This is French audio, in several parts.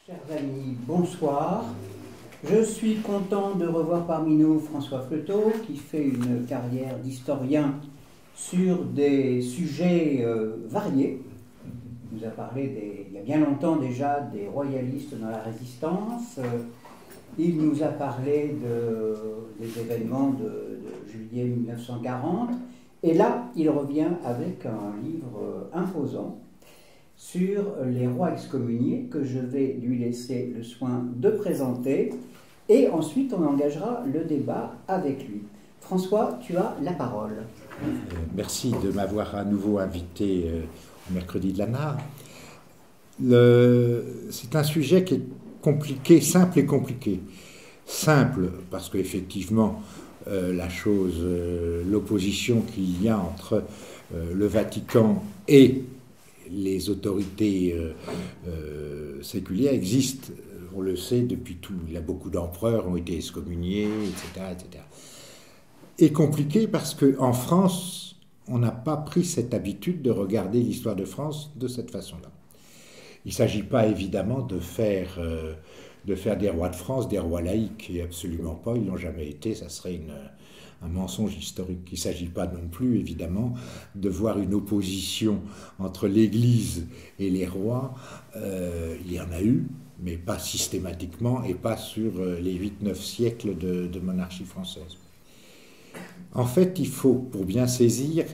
Chers amis, bonsoir. Je suis content de revoir parmi nous François Fleutot, qui fait une carrière d'historien sur des sujets variés. Il nous a parlé, il y a bien longtemps déjà, des royalistes dans la résistance. Il nous a parlé des événements de juillet 1940. Et là, il revient avec un livre imposant sur les rois excommuniés que je vais lui laisser le soin de présenter. Et ensuite, on engagera le débat avec lui. François, tu as la parole. Merci de m'avoir à nouveau invité au mercredi de la NAR. C'est un sujet qui est compliqué, simple et compliqué. Simple, parce qu'effectivement, l'opposition qu'il y a entre le Vatican et les autorités séculières existe, on le sait depuis tout. Il y a beaucoup d'empereurs ont été excommuniés, etc., etc. Et compliqué parce qu'en France, on n'a pas pris cette habitude de regarder l'histoire de France de cette façon-là. Il ne s'agit pas évidemment de faire des rois de France des rois laïcs, et absolument pas, ils n'ont jamais été, ça serait un mensonge historique. Il ne s'agit pas non plus, évidemment, de voir une opposition entre l'Église et les rois. Il y en a eu, mais pas systématiquement et pas sur les 8-9 siècles de monarchie française. En fait, pour bien saisir,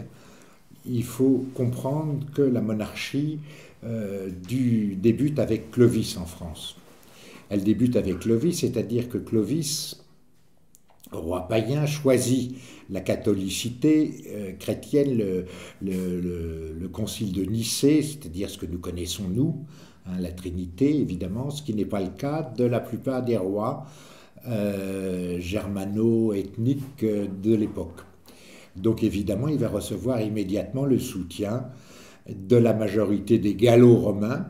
il faut comprendre que la monarchie débute avec Clovis en France. Elle débute avec Clovis, c'est-à-dire que Clovis, roi païen, choisit la catholicité chrétienne, le concile de Nicée, c'est-à-dire ce que nous connaissons nous, hein, la Trinité évidemment, ce qui n'est pas le cas de la plupart des rois germano-ethniques de l'époque. Donc évidemment, il va recevoir immédiatement le soutien de la majorité des gallo-romains,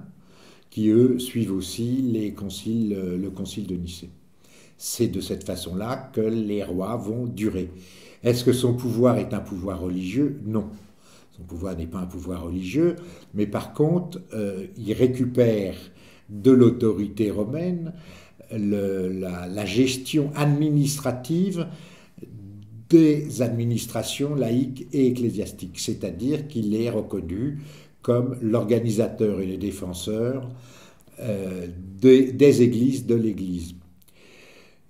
qui eux suivent aussi le concile de Nicée. C'est de cette façon-là que les rois vont durer. Est-ce que son pouvoir est un pouvoir religieux? Non. Son pouvoir n'est pas un pouvoir religieux, mais par contre, il récupère de l'autorité romaine la gestion administrative des administrations laïques et ecclésiastiques, c'est-à-dire qu'il est reconnu comme l'organisateur et le défenseur des églises de l'Église.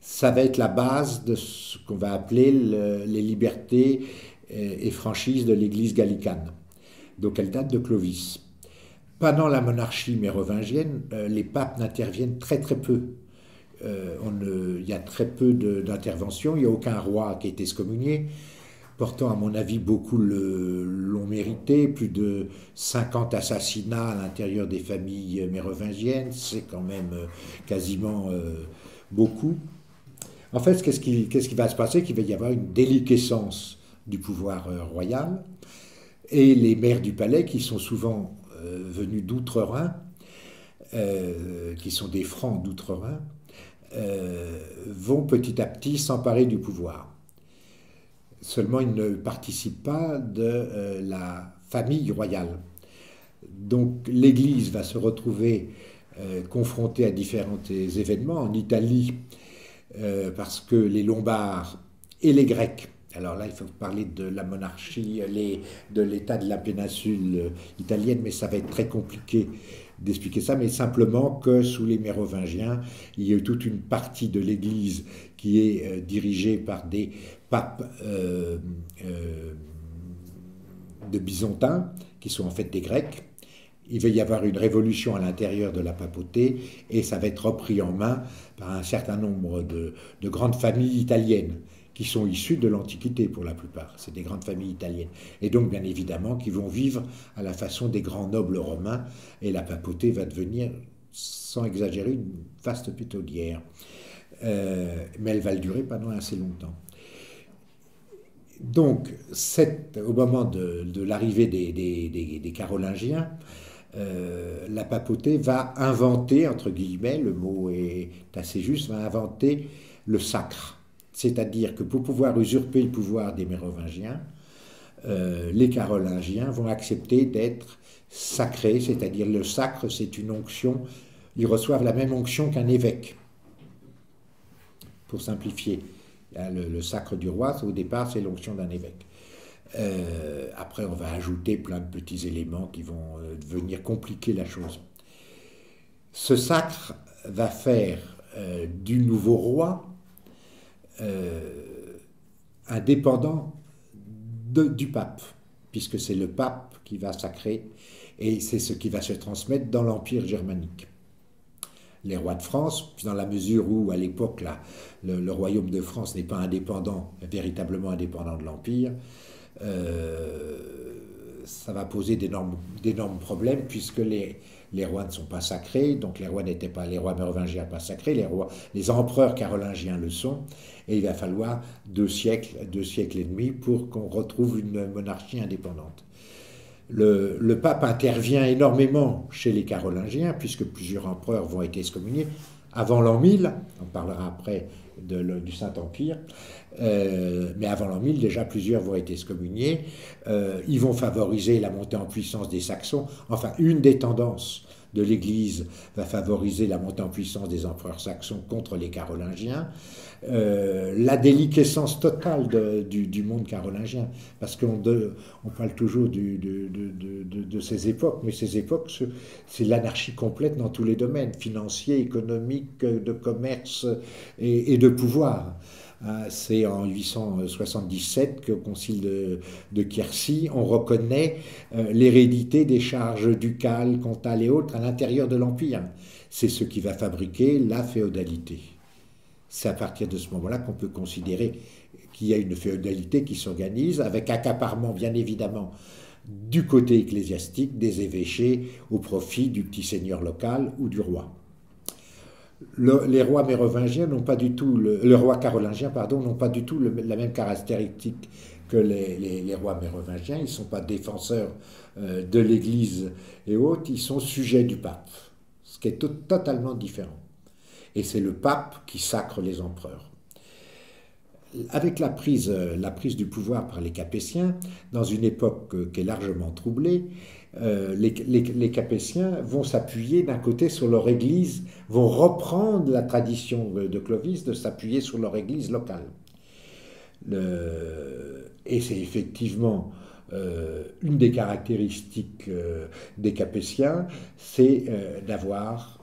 Ça va être la base de ce qu'on va appeler les libertés et franchises de l'Église gallicane. Donc elle date de Clovis. Pendant la monarchie mérovingienne, les papes n'interviennent très très peu. Il y a très peu d'interventions, il n'y a aucun roi qui est excommunié. Pourtant, à mon avis, beaucoup l'ont mérité. Plus de 50 assassinats à l'intérieur des familles mérovingiennes, c'est quand même quasiment beaucoup. En fait, qu'est-ce qui va se passer? Qu'il va y avoir une déliquescence du pouvoir royal, et les maires du palais, qui sont souvent venus d'outre-Rhin, qui sont des francs d'outre-Rhin, vont petit à petit s'emparer du pouvoir. Seulement, ils ne participent pas de la famille royale. Donc, l'Église va se retrouver confrontée à différents événements. En Italie, parce que les Lombards et les Grecs, alors là, il faut parler de la monarchie, de l'état de la péninsule italienne, mais ça va être très compliqué d'expliquer ça, mais simplement que sous les Mérovingiens, il y a eu toute une partie de l'Église qui est dirigée par des papes de byzantins, qui sont en fait des Grecs. Il va y avoir une révolution à l'intérieur de la papauté, et ça va être repris en main par un certain nombre de grandes familles italiennes, qui sont issues de l'Antiquité pour la plupart. C'est des grandes familles italiennes. Et donc, bien évidemment, qui vont vivre à la façon des grands nobles romains, et la papauté va devenir, sans exagérer, une vaste pétrolière. Mais elle va le durer pendant assez longtemps. Donc, au moment de l'arrivée des Carolingiens, la papauté va inventer, entre guillemets, le mot est assez juste, va inventer le sacre. C'est-à-dire que pour pouvoir usurper le pouvoir des Mérovingiens, les Carolingiens vont accepter d'être sacrés, c'est-à-dire le sacre, c'est une onction ils reçoivent la même onction qu'un évêque, pour simplifier. Le sacre du roi, au départ, c'est l'onction d'un évêque. Après, on va ajouter plein de petits éléments qui vont venir compliquer la chose. Ce sacre va faire du nouveau roi indépendant du pape, puisque c'est le pape qui va sacrer, et c'est ce qui va se transmettre dans l'Empire germanique. Les rois de France, dans la mesure où, à l'époque, le royaume de France n'est pas indépendant, véritablement indépendant de l'Empire, ça va poser d'énormes problèmes, puisque les rois ne sont pas sacrés, donc les rois n'étaient pas, les rois mérovingiens pas sacrés, les empereurs carolingiens le sont, et il va falloir 2 siècles et demi pour qu'on retrouve une monarchie indépendante. Le pape intervient énormément chez les carolingiens, puisque plusieurs empereurs vont être excommuniés. Avant l'an 1000, on parlera après du Saint-Empire, mais avant l'an 1000, déjà plusieurs vont être excommuniés. Ils vont favoriser la montée en puissance des Saxons. Enfin, une des tendances de l'Église va favoriser la montée en puissance des empereurs saxons contre les carolingiens. La déliquescence totale du monde carolingien, parce qu'on parle toujours de ces époques, mais ces époques, c'est l'anarchie complète dans tous les domaines, financiers, économiques, de commerce et de pouvoir. C'est en 877 qu'au concile de Quercy, on reconnaît l'hérédité des charges ducales, comtales et autres à l'intérieur de l'Empire. C'est ce qui va fabriquer la féodalité. C'est à partir de ce moment-là qu'on peut considérer qu'il y a une féodalité qui s'organise, avec accaparement bien évidemment du côté ecclésiastique des évêchés au profit du petit seigneur local ou du roi. Les rois mérovingiens n'ont pas du tout, le roi carolingien, pardon, n'ont pas du tout la même caractéristique que les rois mérovingiens. Ils ne sont pas défenseurs de l'Église et autres, ils sont sujets du pape, ce qui est totalement différent. Et c'est le pape qui sacre les empereurs. Avec la prise du pouvoir par les Capétiens, dans une époque qui est largement troublée, les Capétiens vont s'appuyer d'un côté sur leur église, vont reprendre la tradition de Clovis de s'appuyer sur leur église locale. Et c'est effectivement une des caractéristiques des Capétiens, c'est d'avoir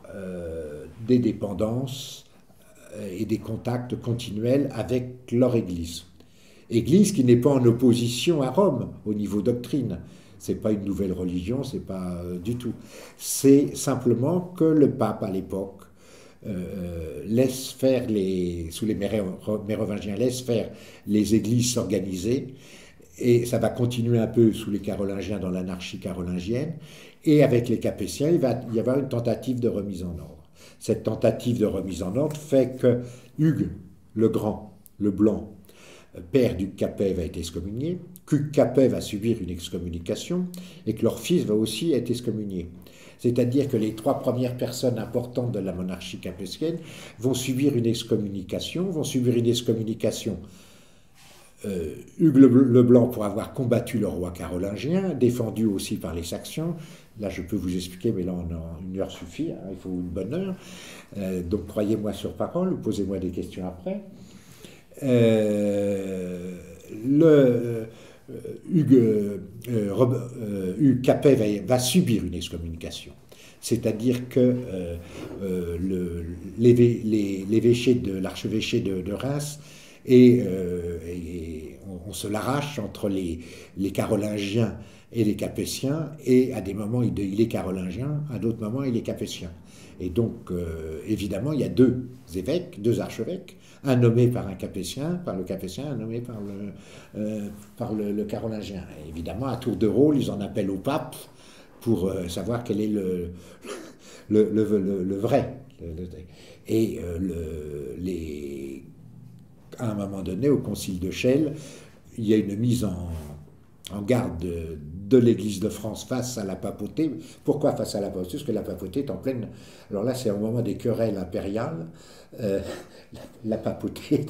des dépendances et des contacts continuels avec leur Église. Église qui n'est pas en opposition à Rome au niveau doctrine. C'est pas une nouvelle religion, c'est pas du tout. C'est simplement que le pape à l'époque laisse faire sous les mérovingiens, laisse faire les églises s'organiser, et ça va continuer un peu sous les carolingiens dans l'anarchie carolingienne, et avec les Capétiens, il va y avoir une tentative de remise en ordre. Cette tentative de remise en ordre fait que Hugues le Grand, le Blanc, père d'Hugues Capet, va être excommunié, qu'Hugues Capet va subir une excommunication et que leur fils va aussi être excommunié. C'est-à-dire que les 3 premières personnes importantes de la monarchie capétienne vont subir une excommunication, Hugues le Blanc pour avoir combattu le roi carolingien, défendu aussi par les Saxons. Là, je peux vous expliquer, mais là, une heure suffit, hein, il faut une bonne heure. Donc, croyez-moi sur parole, ou posez-moi des questions après. Hugues Capet va subir une excommunication. C'est-à-dire que l'évêché de l'archevêché de Reims et on se l'arrache entre les carolingiens et les capétiens, et à des moments il est carolingien, à d'autres moments il est capétien. Et donc évidemment il y a 2 évêques, 2 archevêques, un nommé par un capétien, un nommé par le carolingien. Et évidemment à tour de rôle ils en appellent au pape pour savoir quel est le vrai. Et à un moment donné, au concile de Chelles, il y a une mise en garde de l'Église de France face à la papauté. Pourquoi face à la papauté? Parce que la papauté est en pleine... Alors là, c'est au moment des querelles impériales. La papauté,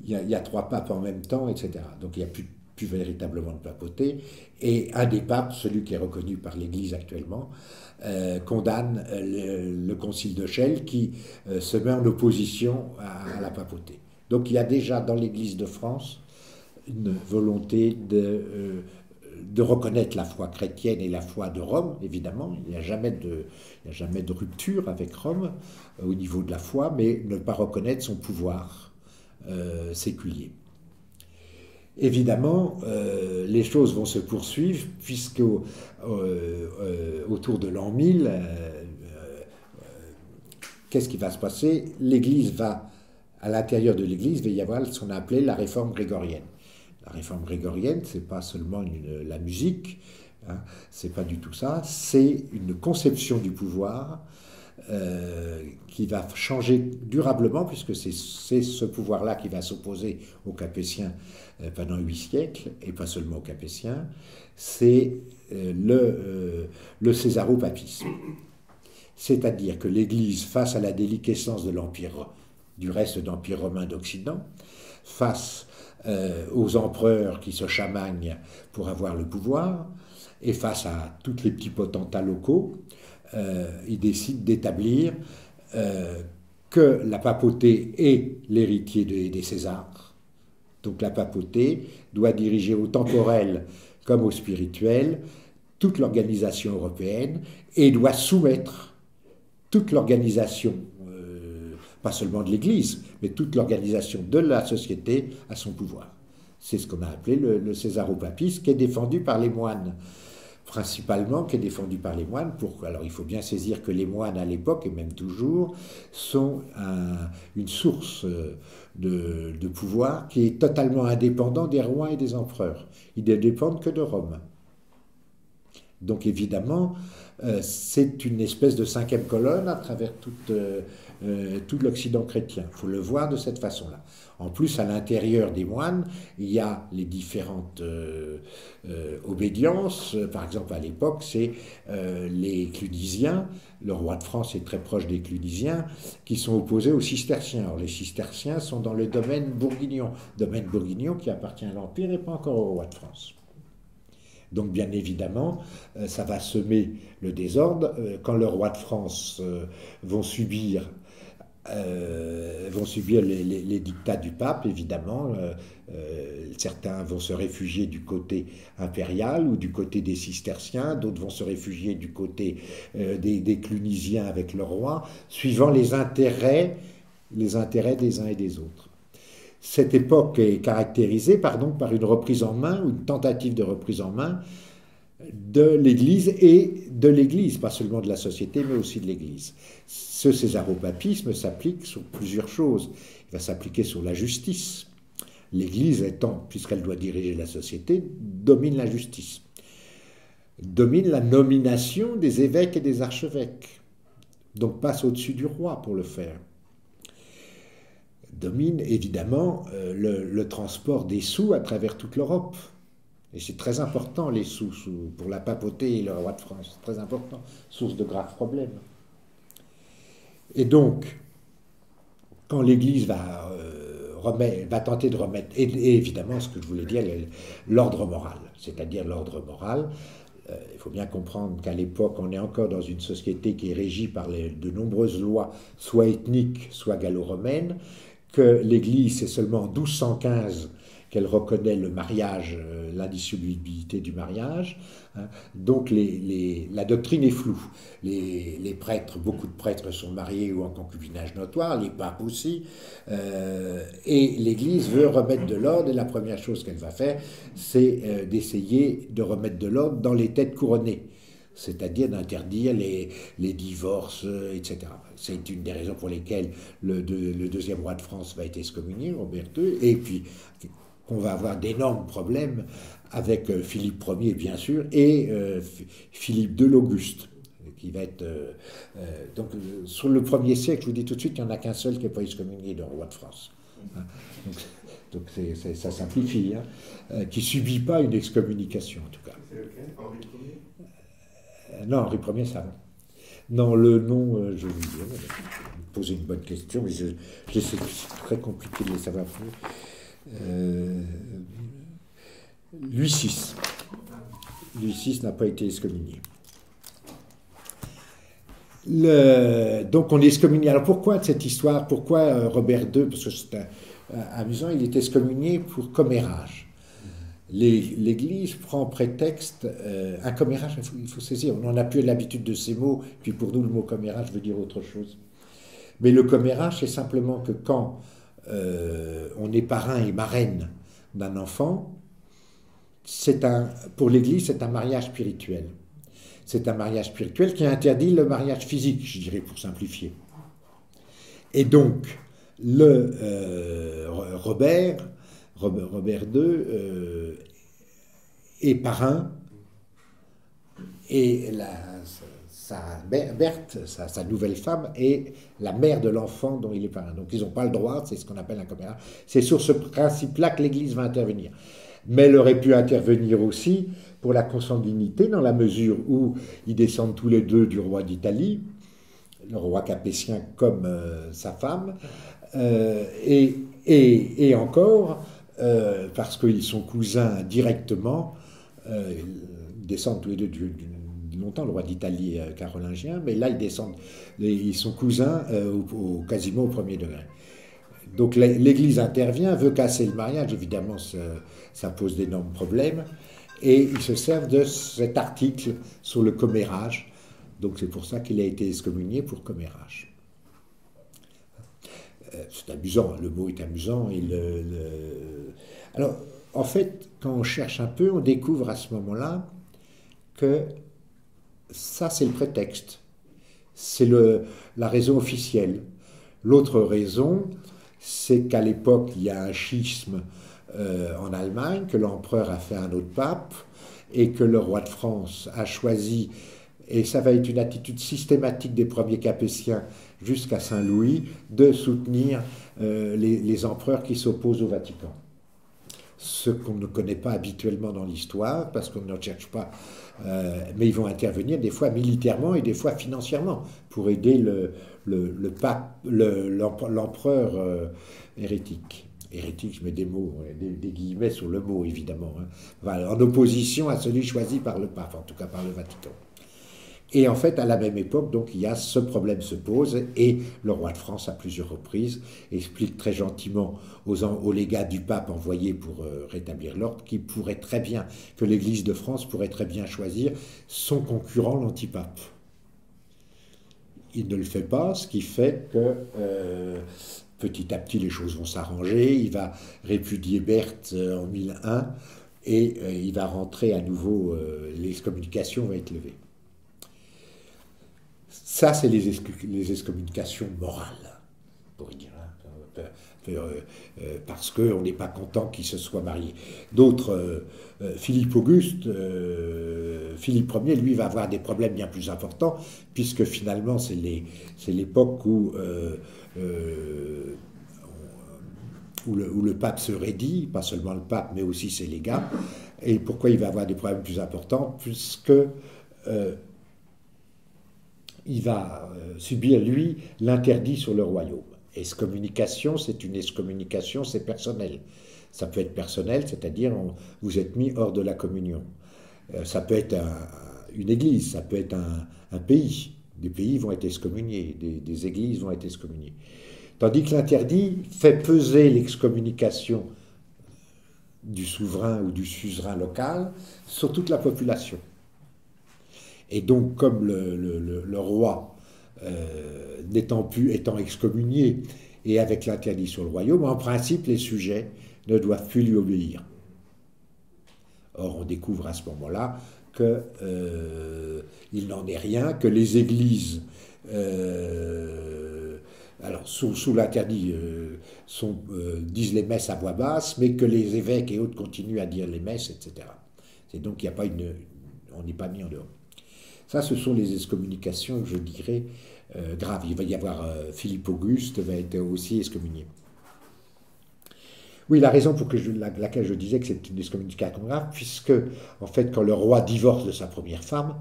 il y a 3 papes en même temps, etc. Donc il n'y a plus plus véritablement de papauté, et un des papes, celui qui est reconnu par l'Église actuellement, condamne le concile de Chelles qui se met en opposition à la papauté. Donc il y a déjà dans l'Église de France une volonté de reconnaître la foi chrétienne et la foi de Rome, évidemment. Il n'y a jamais de rupture avec Rome au niveau de la foi, mais ne pas reconnaître son pouvoir séculier. Évidemment, les choses vont se poursuivre, puisque autour de l'an 1000, qu'est-ce qui va se passer? À l'intérieur de l'Église, il va y avoir ce qu'on a appelé la réforme grégorienne. La réforme grégorienne, ce n'est pas seulement la musique, hein, c'est pas du tout ça, c'est une conception du pouvoir qui va changer durablement, puisque c'est ce pouvoir-là qui va s'opposer aux Capétiens pendant 8 siècles, et pas seulement aux Capétiens, c'est le césaropapisme. C'est-à-dire que l'Église, face à la déliquescence de l'Empire, du reste d'Empire romain d'Occident, face aux empereurs qui se chamagnent pour avoir le pouvoir, et face à tous les petits potentats locaux, il décide d'établir que la papauté est l'héritier des Césars. Donc la papauté doit diriger au temporel comme au spirituel toute l'organisation européenne et doit soumettre toute l'organisation, pas seulement de l'Église, mais toute l'organisation de la société à son pouvoir. C'est ce qu'on a appelé le césaropapisme, qui est défendu par les moines, principalement, qui est défendu par les moines. Alors il faut bien saisir que les moines à l'époque, et même toujours, sont une source de pouvoir qui est totalement indépendant des rois et des empereurs. Ils ne dépendent que de Rome. Donc évidemment, c'est une espèce de 5e colonne à travers tout l'Occident chrétien. Il faut le voir de cette façon-là. En plus, à l'intérieur des moines, il y a les différentes obédiences. Par exemple, à l'époque, c'est les Clunisiens. Le roi de France est très proche des Clunisiens, qui sont opposés aux Cisterciens. Alors, les Cisterciens sont dans le domaine bourguignon qui appartient à l'Empire et pas encore au roi de France. Donc, bien évidemment, ça va semer le désordre. Quand le roi de France vont subir les dictats du pape, évidemment. Certains vont se réfugier du côté impérial ou du côté des cisterciens, d'autres vont se réfugier du côté des clunisiens avec le roi, suivant les intérêts des uns et des autres. Cette époque est caractérisée par une reprise en main, ou une tentative de reprise en main de l'Église, pas seulement de la société, mais aussi de l'Église. Ce césaropapisme s'applique sur plusieurs choses. Il va s'appliquer sur la justice. L'Église étant, puisqu'elle doit diriger la société, domine la justice. Domine la nomination des évêques et des archevêques. Donc passe au-dessus du roi pour le faire. Domine évidemment le transport des sous à travers toute l'Europe. Et c'est très important, les sous pour la papauté et le roi de France. Très important, source de graves problèmes. Et donc, quand l'Église va tenter de remettre, et évidemment, ce que je voulais dire, l'ordre moral. C'est-à-dire l'ordre moral, il faut bien comprendre qu'à l'époque, on est encore dans une société qui est régie par de nombreuses lois, soit ethniques, soit gallo-romaines, que l'Église, c'est seulement en 1215 qu'elle reconnaît le mariage, l'indissolubilité du mariage. Donc la doctrine est floue. Les prêtres, beaucoup de prêtres sont mariés ou en concubinage notoire, les papes aussi, et l'Église veut remettre de l'ordre, et la première chose qu'elle va faire, c'est d'essayer de remettre de l'ordre dans les têtes couronnées, c'est-à-dire d'interdire les divorces, etc. C'est une des raisons pour lesquelles le deuxième roi de France va être excommunié, Robert II, et puis qu'on va avoir d'énormes problèmes avec Philippe Ier, bien sûr, et Philippe II l'Auguste, qui va être... donc, sur le 1er siècle, je vous dis tout de suite, il n'y en a qu'un seul qui n'est pas excommunié de roi de France. Donc ça simplifie, qui ne subit pas une excommunication, en tout cas. C'est lequel? Henri Ier? Non, Henri Ier, ça va. Non, le nom, je vais vous dire, vous posez une bonne question, mais c'est très compliqué de le savoir plus. Louis VI. Louis VI n'a pas été excommunié. Donc on est excommunié. Alors pourquoi cette histoire? Pourquoi Robert II? Parce que c'est amusant, il est excommunié pour commérage. L'Église prend prétexte un commérage, il faut saisir, on n'en a plus l'habitude de ces mots, puis pour nous le mot commérage veut dire autre chose. Mais le commérage, c'est simplement que quand on est parrain et marraine d'un enfant, pour l'Église, c'est un mariage spirituel. C'est un mariage spirituel qui interdit le mariage physique, je dirais, pour simplifier. Et donc, Robert II est parrain, et Berthe, sa nouvelle femme, est la mère de l'enfant dont il est parrain. Donc ils n'ont pas le droit, c'est ce qu'on appelle un commérage. C'est sur ce principe-là que l'Église va intervenir. Mais elle aurait pu intervenir aussi pour la consanguinité, dans la mesure où ils descendent tous les deux du roi d'Italie, le roi capétien comme sa femme, et encore, parce qu'ils sont cousins directement, ils descendent tous les deux longtemps, le roi d'Italie carolingien, mais là ils sont cousins quasiment au premier degré. Donc l'Église intervient, veut casser le mariage, évidemment ça pose d'énormes problèmes, et ils se servent de cet article sur le commérage, donc c'est pour ça qu'il a été excommunié pour commérage. C'est amusant, le mot est amusant. Alors, en fait, quand on cherche un peu, on découvre à ce moment-là que ça, c'est le prétexte. C'est la raison officielle. L'autre raison, c'est qu'à l'époque, il y a un schisme en Allemagne, que l'empereur a fait un autre pape, et que le roi de France a choisi, et ça va être une attitude systématique des premiers capétiens jusqu'à Saint-Louis, de soutenir les empereurs qui s'opposent au Vatican. Ce qu'on ne connaît pas habituellement dans l'histoire, parce qu'on ne cherche pas, mais ils vont intervenir des fois militairement et des fois financièrement pour aider l'empereur hérétique. Hérétique, je mets des mots, des guillemets sur le mot évidemment, hein. Voilà, en opposition à celui choisi par le pape, en tout cas par le Vatican. Et en fait, à la même époque, donc, ce problème se pose, et le roi de France, à plusieurs reprises, explique très gentiment aux légats du pape envoyés pour rétablir l'ordre que l'Église de France pourrait très bien choisir son concurrent, l'antipape. Il ne le fait pas, ce qui fait que petit à petit les choses vont s'arranger. Il va répudier Berthe en 1001 et il va rentrer à nouveau, l'excommunication va être levée. Ça, c'est les excommunications morales, pour dire, parce qu'on n'est pas content qu'il se soit marié. D'autres, Philippe Auguste, Philippe Ier, lui, va avoir des problèmes bien plus importants, puisque finalement, c'est l'époque où le pape se raidit, pas seulement le pape, mais aussi ses légats. Et pourquoi il va avoir des problèmes plus importants? Puisque il va subir, lui, l'interdit sur le royaume. Excommunication, c'est une excommunication, c'est personnel. Ça peut être personnel, c'est-à-dire vous êtes mis hors de la communion. Ça peut être une église, ça peut être un pays. Des pays vont être excommuniés, des églises vont être excommuniées. Tandis que l'interdit fait peser l'excommunication du souverain ou du suzerain local sur toute la population. Et donc, comme le roi, étant excommunié et avec l'interdit sur le royaume, en principe, les sujets ne doivent plus lui obéir. Or, on découvre à ce moment-là qu'il n'en est rien, que les églises, alors sous l'interdit, disent les messes à voix basse, mais que les évêques et autres continuent à dire les messes, etc. C'est donc qu'il n'y a pas on n'est pas mis en dehors. Ça, ce sont les excommunications, je dirais, graves. Il va y avoir Philippe Auguste va être aussi excommunié. Oui, la raison pour laquelle je disais que c'est une excommunication grave, puisque, en fait, quand le roi divorce de sa première femme,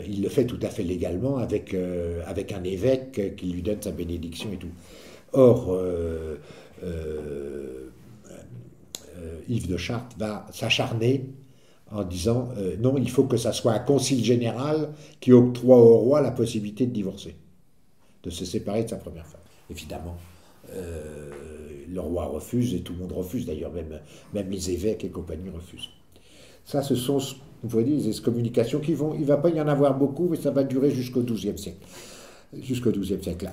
il le fait tout à fait légalement avec un évêque qui lui donne sa bénédiction et tout. Or, Yves de Chartres va s'acharner en disant non, il faut que ça soit un concile général qui octroie au roi la possibilité de divorcer, de se séparer de sa première femme. Évidemment, le roi refuse et tout le monde refuse, d'ailleurs même les évêques et compagnie refusent. Ça, ce sont, vous voyez, des excommunications qui vont, il ne va pas y en avoir beaucoup, mais ça va durer jusqu'au XIIe siècle. Jusqu'au XIIe siècle.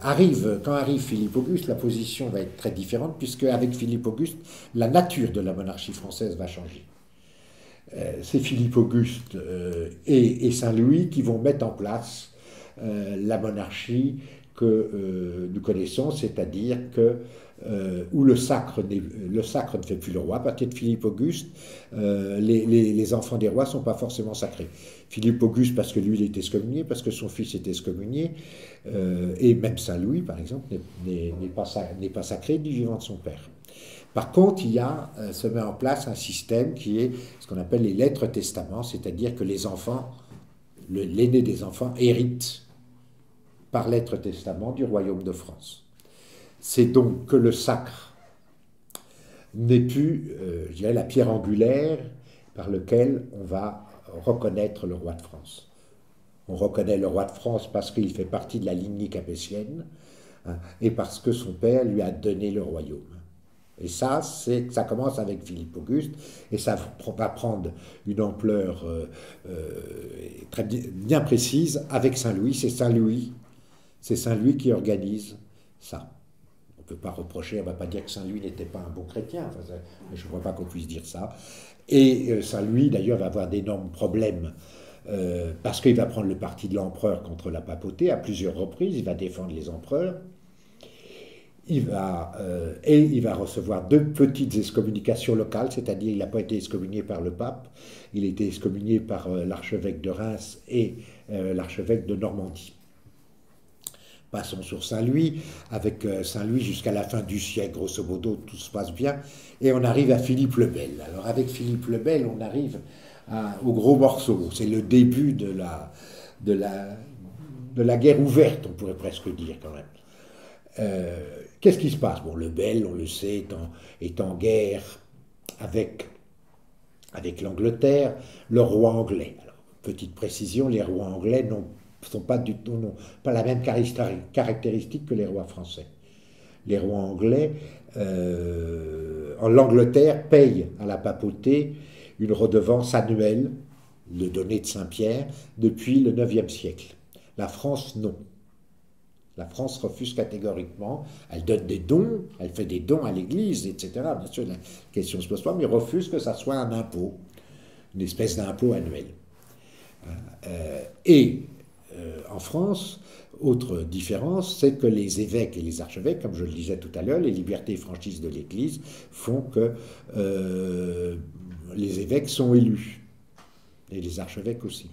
Quand arrive Philippe Auguste, la position va être très différente, puisque avec Philippe Auguste, la nature de la monarchie française va changer. C'est Philippe Auguste et Saint-Louis qui vont mettre en place la monarchie que nous connaissons, c'est-à-dire que où le sacre ne fait plus le roi. À partir de Philippe Auguste, les enfants des rois ne sont pas forcément sacrés. Philippe Auguste parce que lui il est excommunié, parce que son fils est excommunié, et même Saint-Louis par exemple n'est pas sacré du vivant de son père. Par contre, se met en place un système qui est ce qu'on appelle les lettres testaments, c'est-à-dire que les enfants, l'aîné des enfants, hérite par lettre testament du royaume de France. C'est donc que le sacre n'est plus, je dirais, la pierre angulaire par laquelle on va reconnaître le roi de France. On reconnaît le roi de France parce qu'il fait partie de la lignée capétienne, hein, et parce que son père lui a donné le royaume. Et ça commence avec Philippe Auguste, et ça va prendre une ampleur très bien précise avec Saint-Louis. C'est Saint-Louis qui organise ça. On ne peut pas reprocher, on ne va pas dire que Saint-Louis n'était pas un bon chrétien, enfin, je ne crois pas qu'on puisse dire ça. Et Saint-Louis, d'ailleurs, va avoir d'énormes problèmes, parce qu'il va prendre le parti de l'empereur contre la papauté à plusieurs reprises, il va défendre les empereurs. Il va recevoir 2 petites excommunications locales, c'est-à-dire il n'a pas été excommunié par le pape, il a été excommunié par l'archevêque de Reims et l'archevêque de Normandie. Passons sur Saint-Louis. Avec Saint-Louis jusqu'à la fin du siècle, grosso modo, tout se passe bien, et on arrive à Philippe le Bel. Alors avec Philippe le Bel, on arrive au gros morceau, c'est le début de la guerre ouverte, on pourrait presque dire quand même. Qu'est-ce qui se passe? Bon, le Bel, on le sait, est en guerre avec l'Angleterre, le roi anglais. Alors, petite précision, les rois anglais n'ont pas la même caractéristique que les rois français. Les rois anglais, l'Angleterre paye à la papauté une redevance annuelle, le donné de Saint-Pierre, depuis le IXe siècle. La France, non. La France refuse catégoriquement, elle donne des dons, elle fait des dons à l'Église, etc. Bien sûr, la question se pose pas, mais refuse que ça soit un impôt, une espèce d'impôt annuel. En France, autre différence, c'est que les évêques et les archevêques, comme je le disais tout à l'heure, les libertés et franchises de l'Église font que les évêques sont élus, et les archevêques aussi.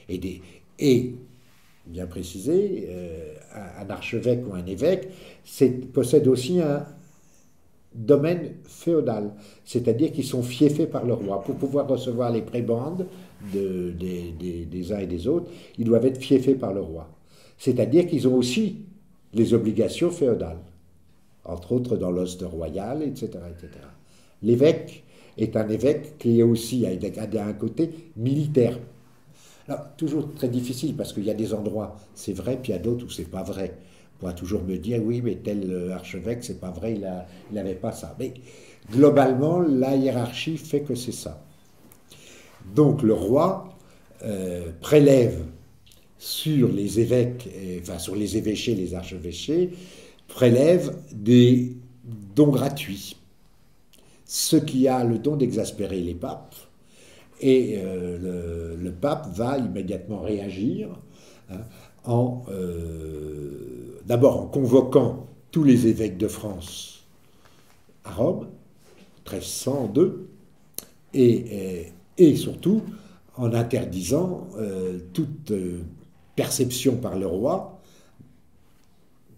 Et bien précisé, un archevêque ou un évêque possède aussi un domaine féodal, c'est-à-dire qu'ils sont fiefés par le roi. Pour pouvoir recevoir les prébendes des uns et des autres, ils doivent être fiefés par le roi. C'est-à-dire qu'ils ont aussi les obligations féodales, entre autres dans l'ost royal, etc., etc. L'évêque est un évêque qui est aussi, à un côté, militaire. Alors, toujours très difficile, parce qu'il y a des endroits, c'est vrai, puis il y a d'autres où c'est pas vrai. On pourra toujours me dire, oui, mais tel archevêque, c'est pas vrai, il n'avait pas ça. Mais globalement, la hiérarchie fait que c'est ça. Donc le roi prélève sur les évêques, enfin sur les évêchés, les archevêchés, prélève des dons gratuits. Ce qui a le don d'exaspérer les papes. Et le pape va immédiatement réagir, hein, d'abord en convoquant tous les évêques de France à Rome, 1302, et surtout en interdisant toute perception par le roi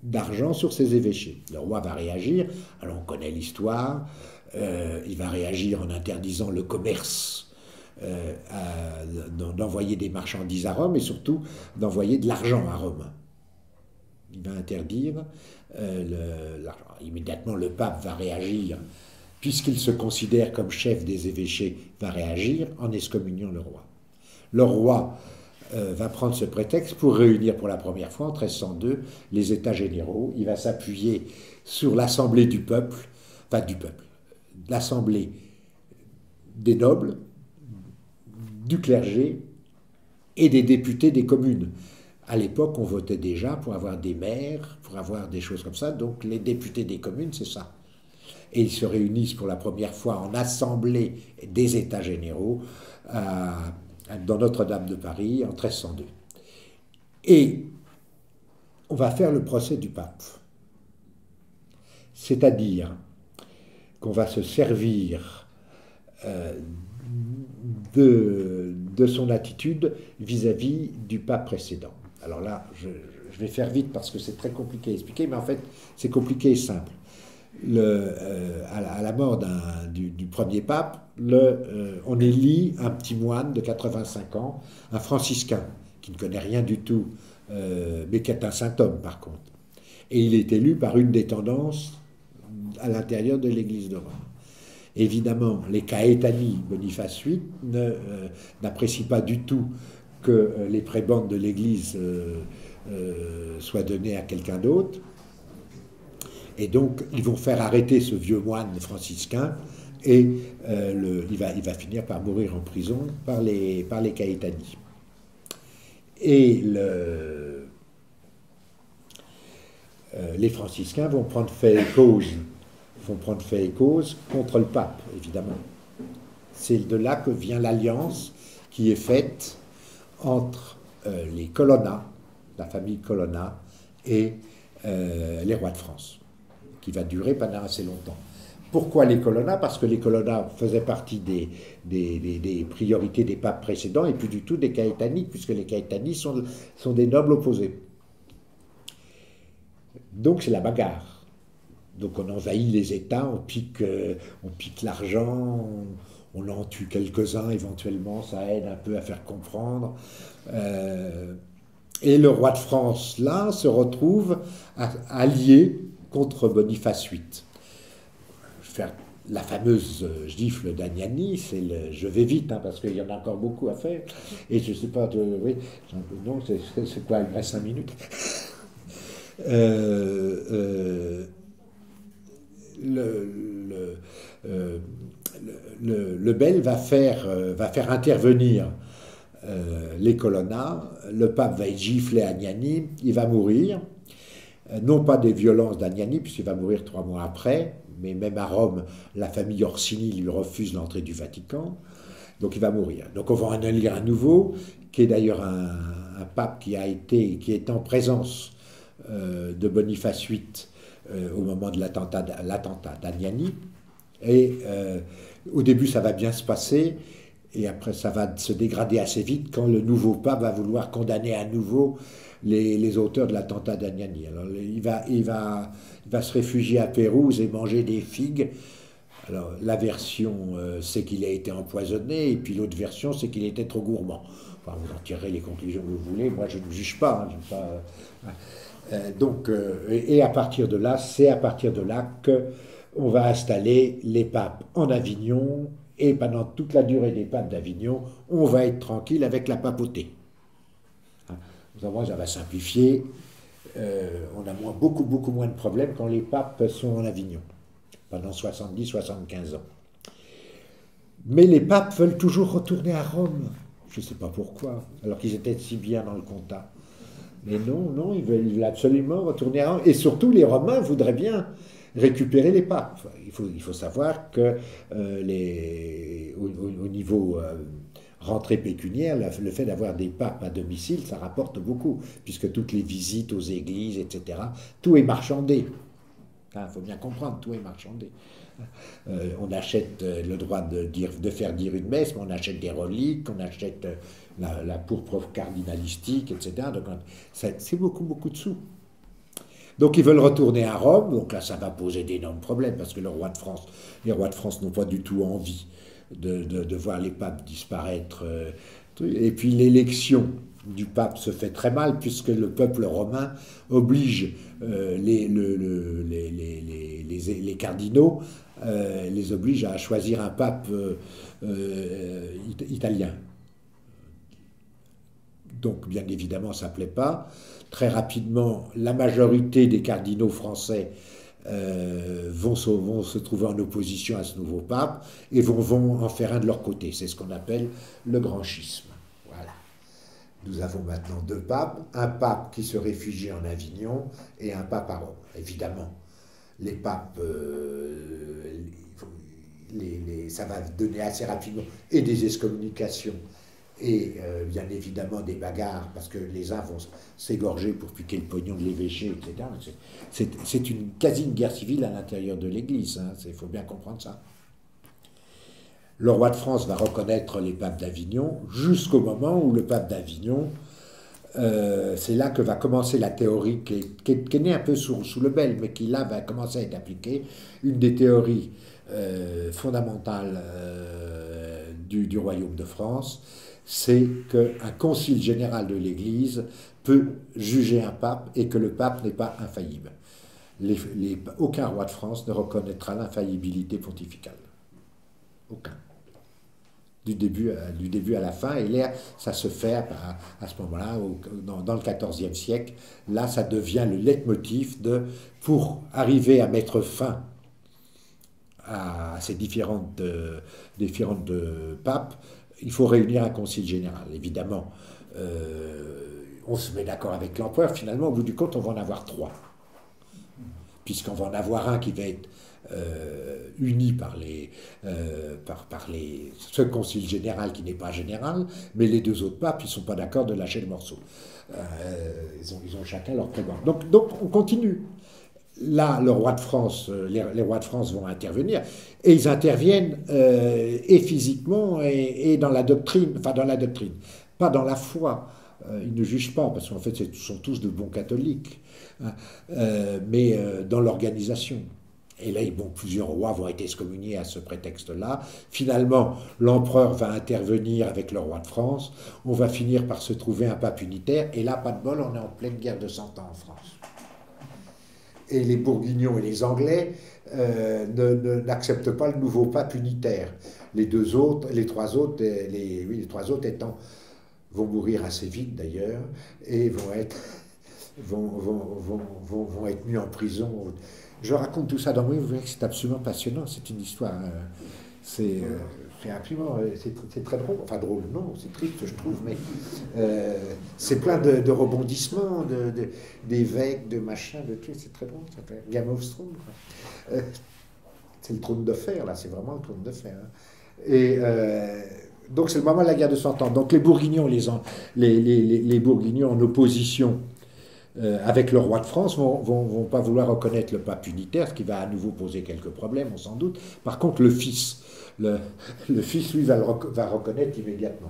d'argent sur ses évêchés. Le roi va réagir, alors on connaît l'histoire, il va réagir en interdisant le commerce, d'envoyer des marchandises à Rome et surtout d'envoyer de l'argent à Rome. Il va interdire l'argent. Immédiatement, le pape va réagir puisqu'il se considère comme chef des évêchés, va réagir en excommuniant le roi. Le roi va prendre ce prétexte pour réunir pour la première fois en 1302 les États généraux. Il va s'appuyer sur l'Assemblée du peuple, l'Assemblée des nobles, du clergé et des députés des communes. À l'époque, on votait déjà pour avoir des maires, pour avoir des choses comme ça, donc les députés des communes, c'est ça. Et ils se réunissent pour la première fois en Assemblée des États généraux dans Notre-Dame de Paris en 1302. Et on va faire le procès du pape. C'est-à-dire qu'on va se servir de son attitude vis-à-vis du pape précédent. Alors là, je vais faire vite parce que c'est très compliqué à expliquer, mais en fait, c'est compliqué et simple. À la mort du premier pape, on élit un petit moine de 85 ans, un franciscain, qui ne connaît rien du tout, mais qui est un saint homme par contre. Et il est élu par une des tendances à l'intérieur de l'Église de Rome. Évidemment, les Caetani, Boniface VIII, n'apprécient pas du tout que les prébendes de l'Église soient données à quelqu'un d'autre. Et donc, ils vont faire arrêter ce vieux moine franciscain et il va finir par mourir en prison par les Caetani. Et les franciscains vont prendre fait et cause contre le pape, évidemment. C'est de là que vient l'alliance qui est faite entre les Colonna, la famille Colonna, et les rois de France, qui va durer pendant assez longtemps. Pourquoi les Colonna? Parce que les Colonna faisaient partie des priorités des papes précédents et plus du tout des Caetani, puisque les Caetani sont des nobles opposés. Donc c'est la bagarre. Donc on envahit les États, on pique l'argent, on en tue quelques-uns éventuellement, ça aide un peu à faire comprendre. Et le roi de France, là, se retrouve allié contre Boniface VIII. Je vais faire la fameuse gifle d'Agnani, je vais vite, hein, parce qu'il y en a encore beaucoup à faire, et je ne sais pas, oui, non, c'est quoi, il me reste 5 minutes. Le Bel va faire intervenir les Colonna, le pape va être giflé à Agnani, il va mourir, non pas des violences d'Agnani, puisqu'il va mourir 3 mois après, mais même à Rome, la famille Orsini lui refuse l'entrée du Vatican, donc il va mourir. Donc on va en élire un nouveau, qui est d'ailleurs un pape qui est en présence de Boniface VIII au moment de l'attentat d'Agnani. Et au début, ça va bien se passer, et après, ça va se dégrader assez vite quand le nouveau pape va vouloir condamner à nouveau les auteurs de l'attentat d'Agnani. Alors, il va se réfugier à Pérouse et manger des figues. Alors, la version, c'est qu'il a été empoisonné, et puis l'autre version, c'est qu'il était trop gourmand. Enfin, vous en tirerez les conclusions que vous voulez. Moi, je ne juge pas. Et à partir de là, c'est à partir de là qu'on va installer les papes en Avignon, et pendant toute la durée des papes d'Avignon, on va être tranquille avec la papauté. Ça va simplifier, on a beaucoup moins de problèmes quand les papes sont en Avignon, pendant 70-75 ans. Mais les papes veulent toujours retourner à Rome, je ne sais pas pourquoi, alors qu'ils étaient si bien dans le comtat. Mais non, ils veulent absolument retourner à Rome. Et surtout, les Romains voudraient bien récupérer les papes. Il faut savoir que au niveau rentrée pécuniaire, le fait d'avoir des papes à domicile, ça rapporte beaucoup, puisque toutes les visites aux églises, etc., tout est marchandé. Il faut bien comprendre, tout est marchandé. On achète le droit de faire dire une messe, mais on achète des reliques, on achète la pourpre cardinalistique, etc. Donc c'est beaucoup de sous. Donc ils veulent retourner à Rome, donc là ça va poser d'énormes problèmes, parce que les rois de France n'ont pas du tout envie de voir les papes disparaître. Et puis l'élection du pape se fait très mal, puisque le peuple romain oblige les cardinaux les oblige à choisir un pape italien. Donc, bien évidemment, ça ne plaît pas. Très rapidement, la majorité des cardinaux français vont se trouver en opposition à ce nouveau pape et vont en faire un de leur côté. C'est ce qu'on appelle le grand schisme. Voilà. Nous avons maintenant deux papes, un pape qui se réfugie en Avignon et un pape à Rome. Évidemment, les papes, ça va donner assez rapidement et des excommunications et bien évidemment des bagarres, parce que les uns vont s'égorger pour piquer le pognon de l'évêché, etc. C'est une quasi une guerre civile à l'intérieur de l'Église, hein. Il faut bien comprendre ça. Le roi de France va reconnaître les papes d'Avignon jusqu'au moment où le pape d'Avignon, c'est là que va commencer la théorie qui est née un peu sous le bel, mais qui là va commencer à être appliquée, une des théories fondamentales du royaume de France, c'est qu'un concile général de l'Église peut juger un pape et que le pape n'est pas infaillible. Aucun roi de France ne reconnaîtra l'infaillibilité pontificale. Aucun. Du début à la fin, et là, ça se fait à ce moment-là, dans le XIVe siècle. Là, ça devient le leitmotiv pour arriver à mettre fin à ces différentes papes, il faut réunir un concile général. Évidemment, on se met d'accord avec l'empereur. Finalement, au bout du compte, on va en avoir trois. Puisqu'on va en avoir un qui va être uni par ce concile général qui n'est pas général, mais les deux autres papes, ils ne sont pas d'accord de lâcher le morceau. Ils ont chacun leur président. Donc, on continue. Là, le roi de France, les rois de France vont intervenir, et ils interviennent et physiquement et dans la doctrine, enfin dans la doctrine, pas dans la foi. Ils ne jugent pas, parce qu'en fait, ce sont tous de bons catholiques, hein, mais dans l'organisation. Et là, bon, plusieurs rois vont être excommuniés à ce prétexte-là. Finalement, l'empereur va intervenir avec le roi de France. On va finir par se trouver un pape unitaire, et là, pas de bol, on est en pleine guerre de 100 ans en France. Et les Bourguignons et les Anglais n'acceptent pas le nouveau pape unitaire. Les trois autres vont mourir assez vite d'ailleurs, et vont être mis en prison. Je raconte tout ça dans mon livre, vous verrez que c'est absolument passionnant, c'est une histoire, c'est absolument, c'est très drôle, enfin drôle, non, c'est triste je trouve, mais c'est plein de rebondissements, d'évêques, de machins, de trucs, c'est très drôle, ça fait Game of Thrones. C'est le trône de fer, là, c'est vraiment le trône de fer. Hein. Et donc c'est le moment de la guerre de 100 ans. Donc les Bourguignons, les Bourguignons en opposition avec le roi de France vont pas vouloir reconnaître le pape unitaire, ce qui va à nouveau poser quelques problèmes, on s'en doute. Par contre, le fils, lui, va reconnaître immédiatement.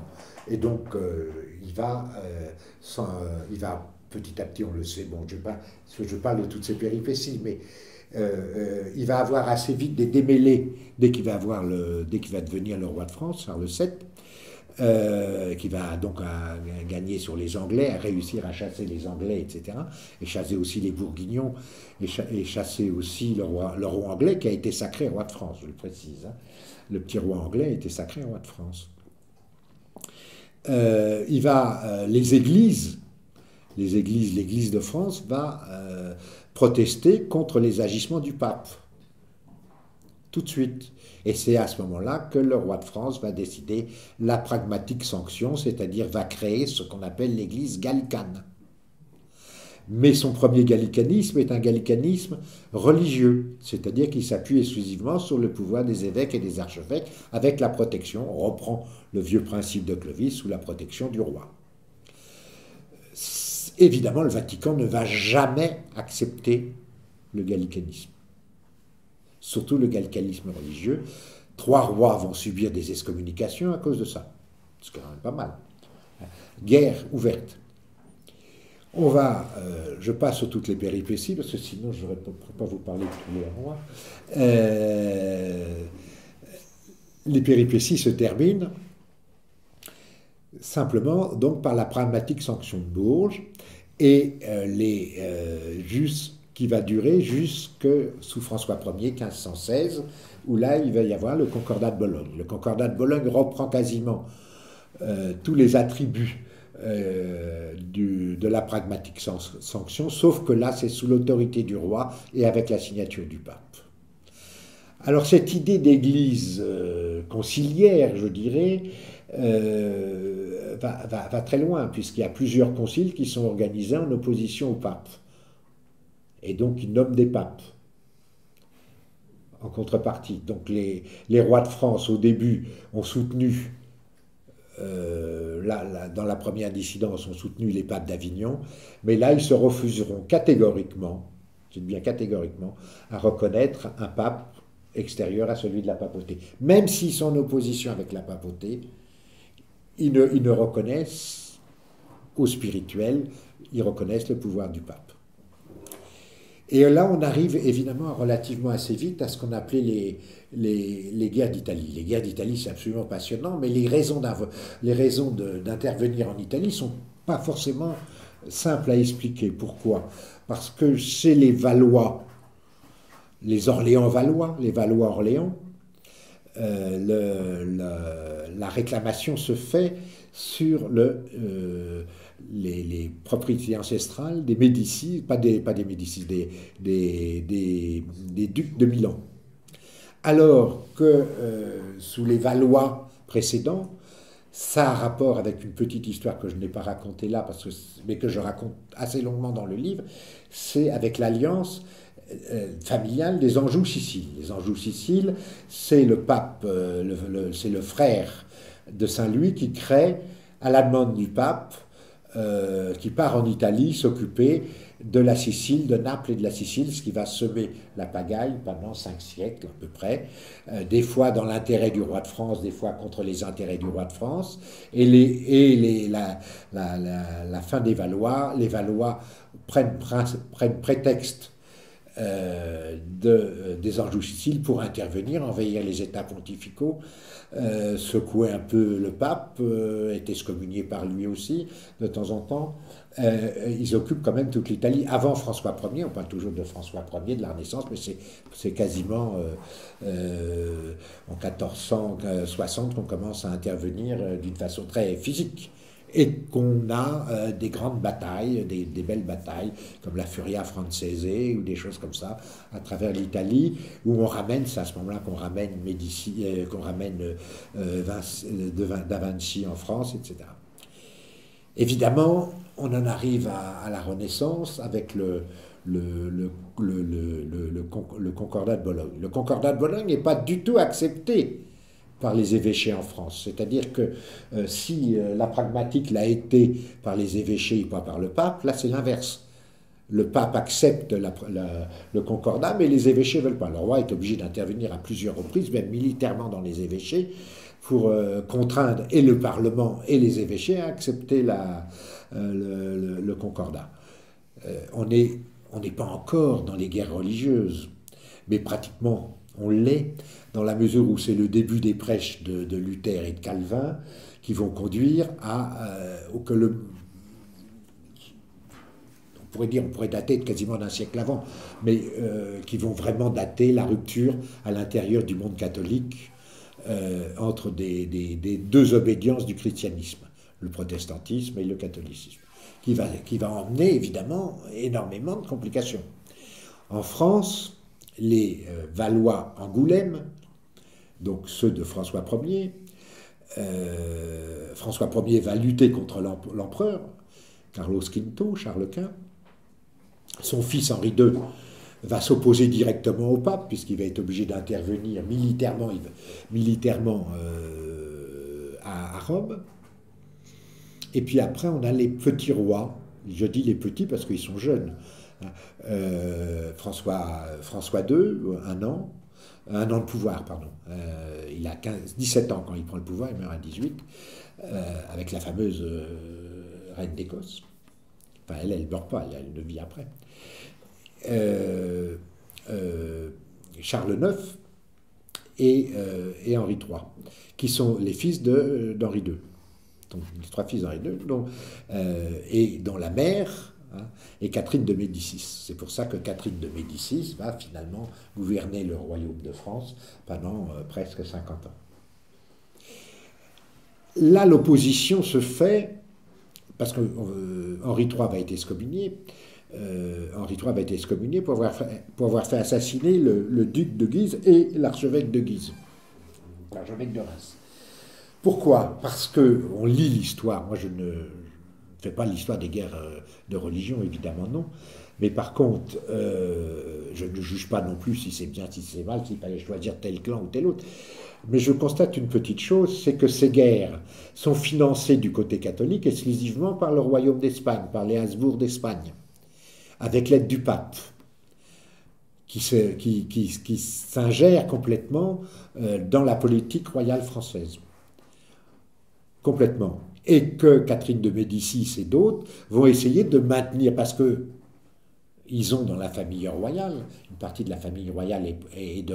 Et donc, il va petit à petit, on le sait, bon, je parle de toutes ces péripéties, mais il va avoir assez vite des démêlés dès qu'il va devenir le roi de France, Charles VII, qui va donc gagner sur les Anglais, à réussir à chasser les Anglais, etc. Et chasser aussi les Bourguignons, et chasser aussi le roi anglais qui a été sacré roi de France, je le précise. Hein. Le petit roi anglais a été sacré roi de France. L'Église de France va protester contre les agissements du pape. Tout de suite. Et c'est à ce moment-là que le roi de France va décider la pragmatique sanction, c'est-à-dire va créer ce qu'on appelle l'Église gallicane. Mais son premier gallicanisme est un gallicanisme religieux, c'est-à-dire qu'il s'appuie exclusivement sur le pouvoir des évêques et des archevêques avec la protection, on reprend le vieux principe de Clovis, sous la protection du roi. Évidemment, le Vatican ne va jamais accepter le gallicanisme. Surtout le gallicanisme religieux. 3 rois vont subir des excommunications à cause de ça. C'est quand même pas mal. Guerre ouverte. Je passe sur toutes les péripéties, parce que sinon je ne pourrais pas vous parler de tous les rois. Les péripéties se terminent simplement donc par la pragmatique sanction de Bourges, et qui va durer jusque sous François Ier, 1516, où là, il va y avoir le Concordat de Bologne. Le Concordat de Bologne reprend quasiment tous les attributs de la pragmatique sanction, sauf que là, c'est sous l'autorité du roi et avec la signature du pape. Alors cette idée d'église conciliaire, je dirais, va très loin, puisqu'il y a plusieurs conciles qui sont organisés en opposition au pape. Et donc ils nomment des papes en contrepartie. Donc les rois de France, au début, ont soutenu, dans la première dissidence, ont soutenu les papes d'Avignon, mais là, ils se refuseront catégoriquement, je dis bien catégoriquement, à reconnaître un pape extérieur à celui de la papauté. Même s'ils sont en opposition avec la papauté, ils ne reconnaissent au spirituel, ils reconnaissent le pouvoir du pape. Et là, on arrive évidemment relativement assez vite à ce qu'on appelait les guerres d'Italie. Les guerres d'Italie, c'est absolument passionnant, mais les raisons d'intervenir en Italie ne sont pas forcément simples à expliquer. Pourquoi? Parce que chez les Valois, les Orléans-Valois, les Valois-Orléans, la réclamation se fait sur les propriétés ancestrales des Médicis, pas des Médicis, des ducs de Milan. Alors que sous les Valois précédents, ça a rapport avec une petite histoire que je n'ai pas racontée là, mais que je raconte assez longuement dans le livre, c'est avec l'alliance familiale des Anjou-Sicile. Les Anjou-Sicile, c'est le pape, c'est le frère de Saint-Louis qui crée, à la demande du pape, qui part en Italie s'occuper de la Sicile, de Naples et de la Sicile, ce qui va semer la pagaille pendant 5 siècles à peu près, des fois dans l'intérêt du roi de France, des fois contre les intérêts du roi de France, et la fin des Valois, les Valois prennent prétexte des Anjou-Sicile pour intervenir, envahir les États pontificaux, secouer un peu le pape, est excommunié par lui aussi de temps en temps. Ils occupent quand même toute l'Italie avant François Ier. On parle toujours de François Ier, de la Renaissance, mais c'est quasiment en 1460 qu'on commence à intervenir d'une façon très physique. Et qu'on a des grandes batailles, des belles batailles, comme la Furia Francese ou des choses comme ça, à travers l'Italie, où on ramène, c'est à ce moment-là qu'on ramène Médicis, qu'on ramène Da Vinci en France, etc. Évidemment, on en arrive à la Renaissance avec le Concordat de Bologne. Le Concordat de Bologne n'est pas du tout accepté par les évêchés en France. C'est-à-dire que si la pragmatique l'a été par les évêchés et pas par le pape, là c'est l'inverse. Le pape accepte le concordat, mais les évêchés ne veulent pas. Le roi est obligé d'intervenir à plusieurs reprises, même militairement dans les évêchés, pour contraindre et le Parlement et les évêchés à accepter le concordat. On n'est pas encore dans les guerres religieuses, mais pratiquement on l'est, dans la mesure où c'est le début des prêches de Luther et de Calvin qui vont conduire on pourrait dater quasiment d'un siècle avant, mais qui vont vraiment dater la rupture à l'intérieur du monde catholique entre des deux obédiences du christianisme, le protestantisme et le catholicisme, qui va emmener évidemment énormément de complications. En France, les Valois Angoulême, donc ceux de François Ier. François Ier va lutter contre l'empereur, Carlos V, Charles Quint. Son fils Henri II va s'opposer directement au pape, puisqu'il va être obligé d'intervenir militairement à Rome. Et puis après, on a les petits rois. Je dis les petits parce qu'ils sont jeunes. François II, un an de pouvoir, pardon. Il a 17 ans quand il prend le pouvoir, il meurt à 18, avec la fameuse reine d'Écosse. Enfin, elle ne meurt pas, elle vit après. Charles IX et Henri III, qui sont les fils d'Henri II. Donc, les 3 fils d'Henri II, et dont la mère et Catherine de Médicis. C'est pour ça que Catherine de Médicis va finalement gouverner le royaume de France pendant presque 50 ans. Là, l'opposition se fait parce que Henri III va être excommunié. Henri III va être excommunié pour avoir fait assassiner le duc de Guise et l'archevêque de Guise, l'archevêque de Reims. Pourquoi? Parce que on lit l'histoire. Moi, je ne fais pas l'histoire des guerres de religion, évidemment non. Mais par contre, je ne juge pas non plus si c'est bien, si c'est mal, s'il fallait choisir tel clan ou tel autre. Mais je constate une petite chose, c'est que ces guerres sont financées du côté catholique exclusivement par le royaume d'Espagne, par les Habsbourg d'Espagne, avec l'aide du pape, qui s'ingère complètement dans la politique royale française. Complètement. Et que Catherine de Médicis et d'autres vont essayer de maintenir, parce que ils ont dans la famille royale, une partie de la famille royale est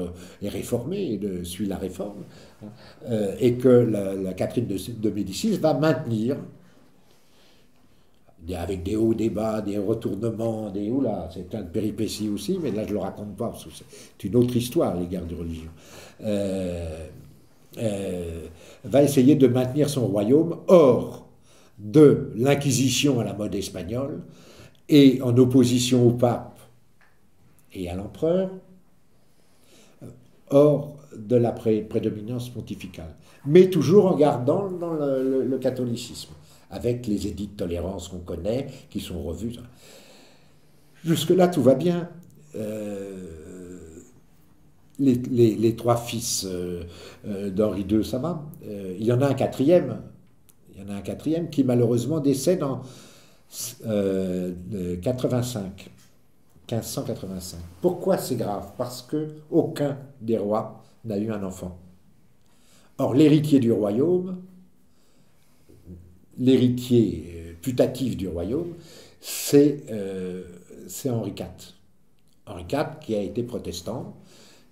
réformée, suit la réforme, et que la Catherine de Médicis va maintenir, avec des hauts, des bas, des retournements, c'est plein de péripéties aussi, mais là je ne le raconte pas, parce que c'est une autre histoire, les guerres de religion. Va essayer de maintenir son royaume hors de l'Inquisition à la mode espagnole, et en opposition au pape et à l'empereur, hors de la prédominance pontificale, mais toujours en gardant dans le catholicisme, avec les édits de tolérance qu'on connaît, qui sont revus. Jusque-là, tout va bien. Les trois fils d'Henri II, ça va. Il y en a un quatrième. Il y en a un quatrième qui malheureusement décède en 1585. Pourquoi c'est grave? Parce que aucun des rois n'a eu un enfant. Or, l'héritier du royaume, l'héritier putatif du royaume, c'est Henri IV. Henri IV qui a été protestant,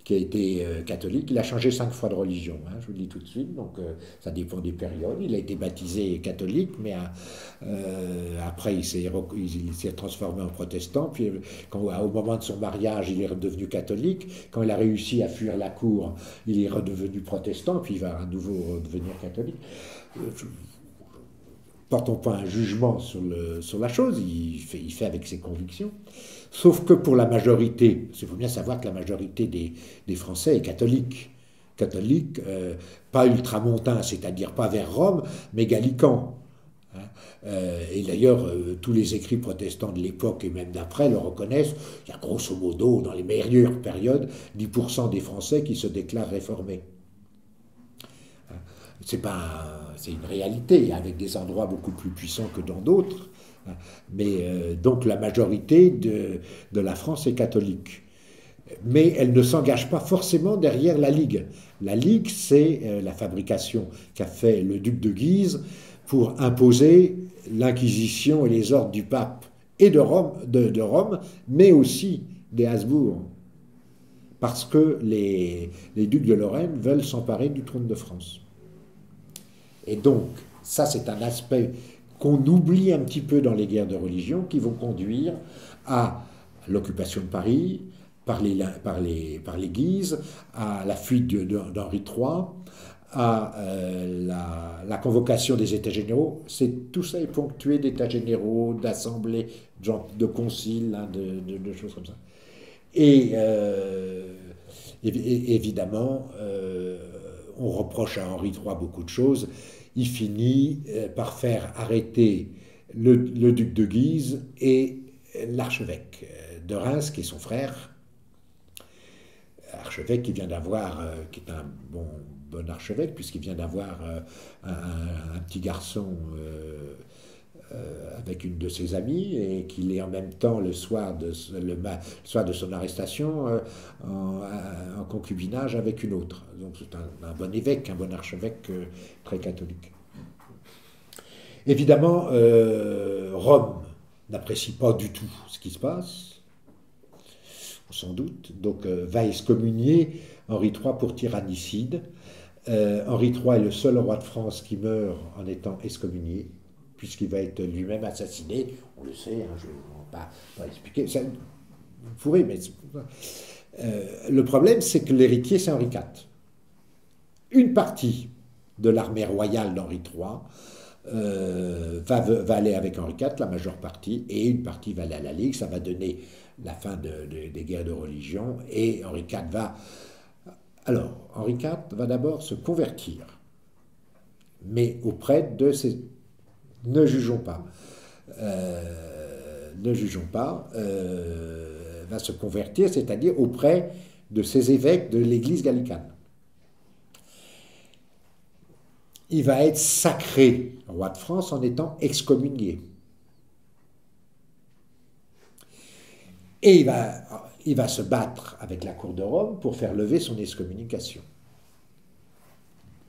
qui a été catholique. Il a changé 5 fois de religion, je vous le dis tout de suite, donc ça dépend des périodes. Il a été baptisé catholique, mais après il s'est transformé en protestant, puis au moment de son mariage, il est redevenu catholique. Quand il a réussi à fuir la cour, il est redevenu protestant, puis il va à nouveau redevenir catholique. Portons pas un jugement sur la chose, il fait avec ses convictions. Sauf que pour la majorité, il faut bien savoir que la majorité des Français est catholique. Catholique, pas ultramontain, c'est-à-dire pas vers Rome, mais gallican. Et d'ailleurs, tous les écrits protestants de l'époque et même d'après le reconnaissent. Il y a grosso modo, dans les meilleures périodes, 10% des Français qui se déclarent réformés. C'est une réalité, avec des endroits beaucoup plus puissants que dans d'autres. Mais donc la majorité de la France est catholique. Mais elle ne s'engage pas forcément derrière la Ligue. La Ligue, c'est la fabrication qu'a fait le duc de Guise pour imposer l'Inquisition et les ordres du pape et de Rome, mais aussi des Habsbourg. Parce que les ducs de Lorraine veulent s'emparer du trône de France. Et donc, ça c'est un aspect qu'on oublie un petit peu dans les guerres de religion, qui vont conduire à l'occupation de Paris par les Guises, à la fuite d'Henri III, à la convocation des États généraux. Tout ça est ponctué d'États généraux, d'assemblées, de conciles, de choses comme ça. Et évidemment, on reproche à Henri III beaucoup de choses. Il finit par faire arrêter le duc de Guise et l'archevêque de Reims, qui est son frère. Archevêque qui vient d'avoir, qui est un bon archevêque, puisqu'il vient d'avoir un petit garçon avec une de ses amies, et qu'il est en même temps le soir de son arrestation en concubinage avec une autre. Donc c'est un bon évêque, un bon archevêque très catholique. Évidemment, Rome n'apprécie pas du tout ce qui se passe, sans doute, donc va excommunier Henri III pour tyrannicide. Henri III est le seul roi de France qui meurt en étant excommunié. puisqu'il va être lui-même assassiné. On le sait, hein, je ne vais pas expliquer. Ça, vous pourrez, mais... le problème, c'est que l'héritier, c'est Henri IV. Une partie de l'armée royale d'Henri III va aller avec Henri IV, la majeure partie, et une partie va aller à la Ligue. Ça va donner la fin des guerres de religion, et Henri IV va... Alors, Henri IV va d'abord se convertir, mais auprès de ses... Ne jugeons pas. Va se convertir, c'est-à-dire auprès de ses évêques de l'église gallicane. Il va être sacré roi de France en étant excommunié. Et il va se battre avec la cour de Rome pour faire lever son excommunication.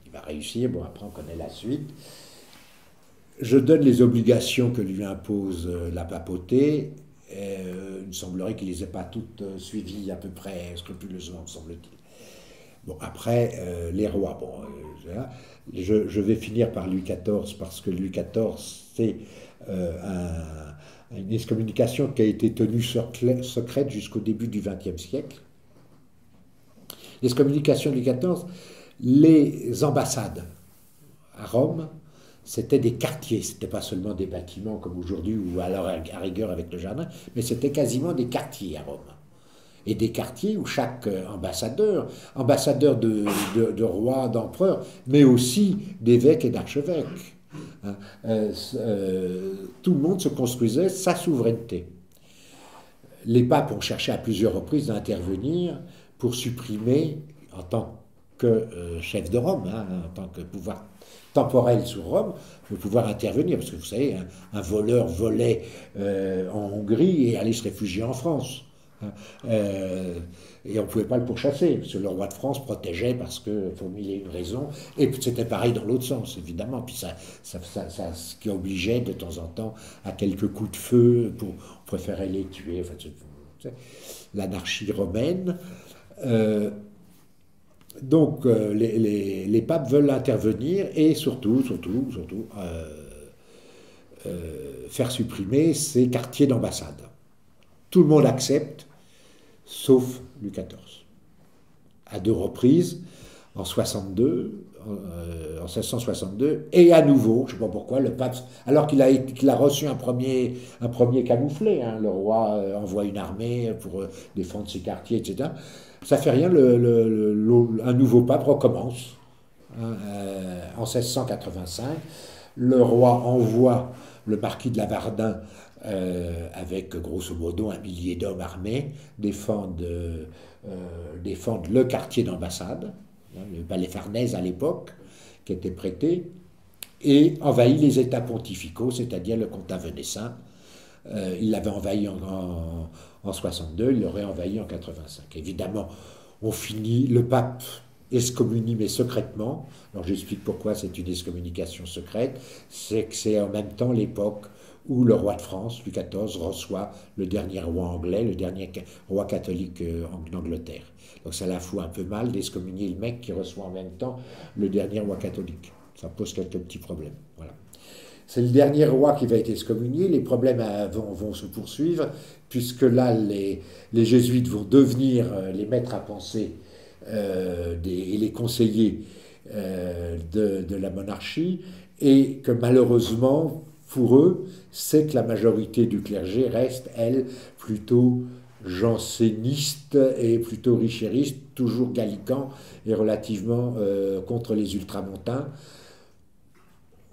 Il va réussir, bon après on connaît la suite. Je donne les obligations que lui impose la papauté. Il me semblerait qu'il ne les ait pas toutes suivies à peu près scrupuleusement, semble-t-il. Bon, après, les rois, bon, je vais finir par Louis XIV, parce que Louis XIV, c'est une excommunication qui a été tenue secrète jusqu'au début du XXe siècle. L'excommunication de Louis XIV, les ambassades à Rome, c'était des quartiers, c'était pas seulement des bâtiments comme aujourd'hui, ou alors à rigueur avec le jardin, mais c'était quasiment des quartiers à Rome. Et des quartiers où chaque ambassadeur de roi, d'empereur, mais aussi d'évêques et d'archevêques, tout le monde se construisait sa souveraineté. Les papes ont cherché à plusieurs reprises d'intervenir pour supprimer, en tant que chef de Rome, en tant que pouvoir temporel sur Rome, de pouvoir intervenir. Parce que vous savez, un voleur volait en Hongrie et allait se réfugier en France. Et on ne pouvait pas le pourchasser, parce que le roi de France protégeait parce que, pour mille et une raisons, et c'était pareil dans l'autre sens, évidemment. Puis ça, ce qui obligeait de temps en temps à quelques coups de feu, on préférait les tuer. Enfin, l'anarchie romaine. Donc les papes veulent intervenir et surtout faire supprimer ces quartiers d'ambassade. Tout le monde accepte, sauf Louis XIV. À deux reprises, en 1662, et à nouveau, je ne sais pas pourquoi, le pape, alors qu'il a reçu un premier camouflet, le roi envoie une armée pour défendre ses quartiers, etc. Ça ne fait rien, un nouveau pape recommence. En 1685, le roi envoie le marquis de Lavardin avec grosso modo 1 millier d'hommes armés défendre le quartier d'ambassade, le palais Farnèse à l'époque, qui était prêté, et envahit les États pontificaux, c'est-à-dire le comtat venessin. Il l'avait envahi en 62, il l'aurait envahi en 85. Évidemment, le pape excommunie, mais secrètement. Alors j'explique pourquoi c'est une excommunication secrète. C'est que c'est en même temps l'époque où le roi de France, Louis XIV, reçoit le dernier roi anglais, le dernier roi catholique d'Angleterre. Donc ça la fout un peu mal d'excommunier le mec qui reçoit en même temps le dernier roi catholique. Ça pose quelques petits problèmes. Voilà. C'est le dernier roi qui va être excommunié. Les problèmes vont se poursuivre, puisque là, les jésuites vont devenir les maîtres à penser et les conseillers de la monarchie, et que malheureusement, pour eux, c'est que la majorité du clergé reste, elle, plutôt janséniste et plutôt richériste, toujours gallican et relativement contre les ultramontains.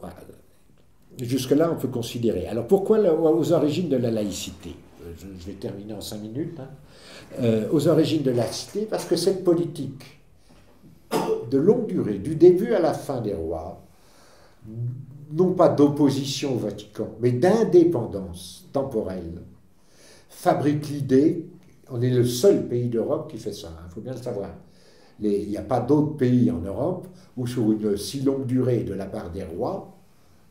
Voilà. Jusque-là, on peut considérer. Alors pourquoi aux origines de la laïcité? Je vais terminer en 5 minutes. Aux origines de la laïcité, parce que cette politique de longue durée, du début à la fin des rois, non pas d'opposition au Vatican, mais d'indépendance temporelle, fabrique l'idée, on est le seul pays d'Europe qui fait ça, il faut bien le savoir. Il n'y a pas d'autres pays en Europe où sur une si longue durée de la part des rois,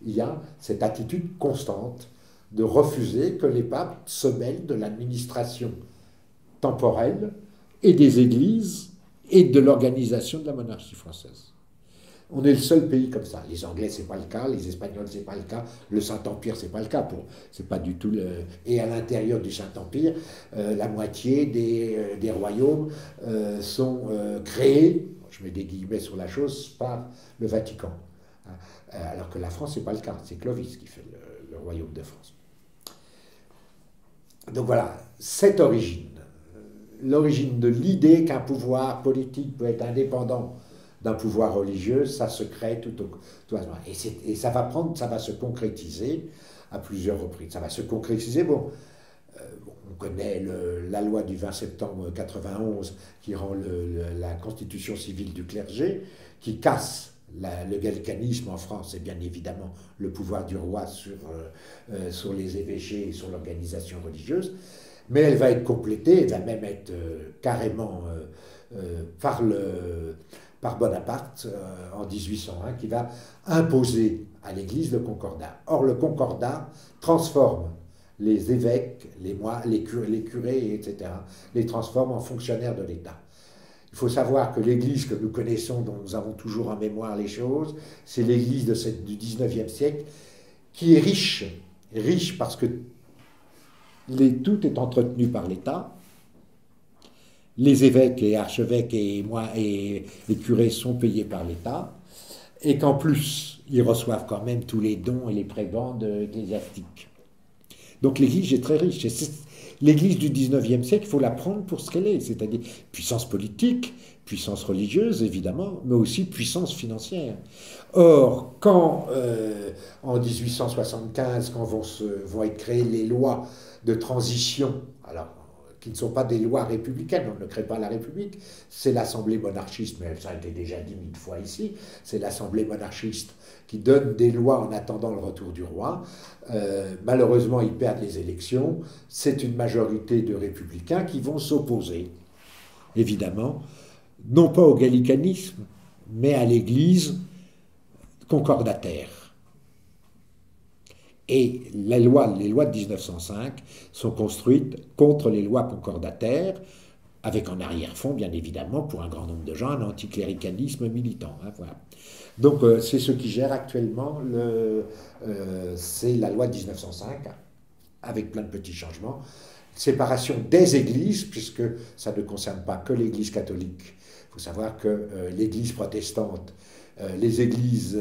il y a cette attitude constante de refuser que les papes se mêlent de l'administration temporelle et des églises et de l'organisation de la monarchie française. On est le seul pays comme ça. Les Anglais, c'est pas le cas. Les Espagnols, c'est pas le cas. Le Saint-Empire, c'est pas le cas. C'est pas du tout le... Et à l'intérieur du Saint-Empire, la moitié des royaumes sont créés, je mets des guillemets sur la chose, par le Vatican. Alors que la France, c'est pas le cas. C'est Clovis qui fait le royaume de France. Donc voilà, cette origine, l'origine de l'idée qu'un pouvoir politique peut être indépendant d'un pouvoir religieux, ça se crée tout hasard. Et ça va se concrétiser à plusieurs reprises. Ça va se concrétiser, on connaît la loi du 20 septembre 91 qui rend la constitution civile du clergé, qui casse le gallicanisme en France, et bien évidemment le pouvoir du roi sur les évêchés et sur l'organisation religieuse, mais elle va être complétée, elle va même être carrément par Bonaparte en 1801, qui va imposer à l'Église le concordat. Or, le concordat transforme les évêques, les curés, etc., les transforme en fonctionnaires de l'État. Il faut savoir que l'Église que nous connaissons, dont nous avons toujours en mémoire les choses, c'est l'Église du 19e siècle, qui est riche parce que tout est entretenu par l'État. Les évêques et archevêques et les curés sont payés par l'État, et qu'en plus, ils reçoivent quand même tous les dons et les prébendes ecclésiastiques. Donc l'Église est très riche. L'Église du 19e siècle, il faut la prendre pour ce qu'elle est, c'est-à-dire puissance politique, puissance religieuse, évidemment, mais aussi puissance financière. Or, quand, en 1875, quand vont être créées les lois de transition, alors, qui ne sont pas des lois républicaines, on ne crée pas la République, c'est l'Assemblée monarchiste, mais ça a été déjà dit 1000 fois ici, c'est l'Assemblée monarchiste qui donne des lois en attendant le retour du roi. Malheureusement, ils perdent les élections, c'est une majorité de républicains qui vont s'opposer, évidemment, non pas au gallicanisme, mais à l'Église concordataire. Et les lois de 1905 sont construites contre les lois concordataires, avec en arrière-fond, bien évidemment, pour un grand nombre de gens, un anticléricalisme militant. Voilà. Donc c'est ce qui gère actuellement, c'est la loi de 1905, avec plein de petits changements. Séparation des églises, puisque ça ne concerne pas que l'église catholique. Il faut savoir que l'église protestante, les églises,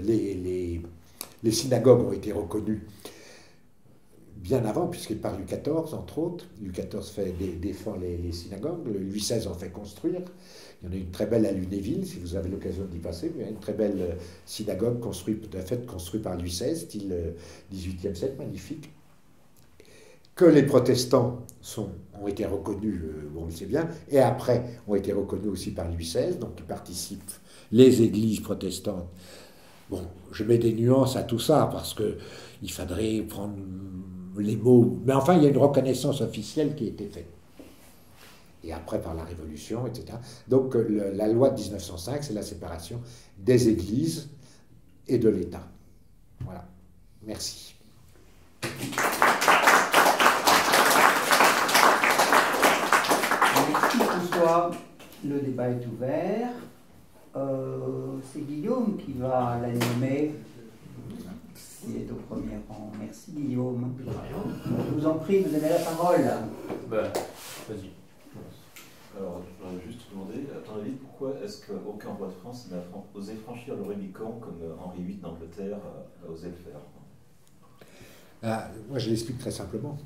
les synagogues ont été reconnues bien avant, puisque par Louis XIV, entre autres. Louis XIV défend les synagogues, Louis XVI en fait construire. Il y en a une très belle à Lunéville, si vous avez l'occasion d'y passer. Il y a une très belle synagogue construite par Louis XVI, style 18e siècle, magnifique. Que les protestants ont été reconnus, on le sait bien, et après ont été reconnus aussi par Louis XVI, donc ils participent, les églises protestantes. Bon, je mets des nuances à tout ça, parce qu'il faudrait prendre les mots, mais enfin, il y a une reconnaissance officielle qui a été faite. Et après, par la Révolution, etc. Donc, la loi de 1905, c'est la séparation des églises et de l'État. Voilà. Merci. Merci François. Le débat est ouvert. C'est Guillaume qui va l'animer. Il est au premier rang. Merci Guillaume. Je vous en prie, vous avez la parole. Vas-y. Alors, je voudrais juste vous demander, à ton avis, pourquoi est-ce qu'aucun roi de France n'a osé franchir le Rubicon comme Henri VIII d'Angleterre a osé le faire? Moi, je l'explique très simplement.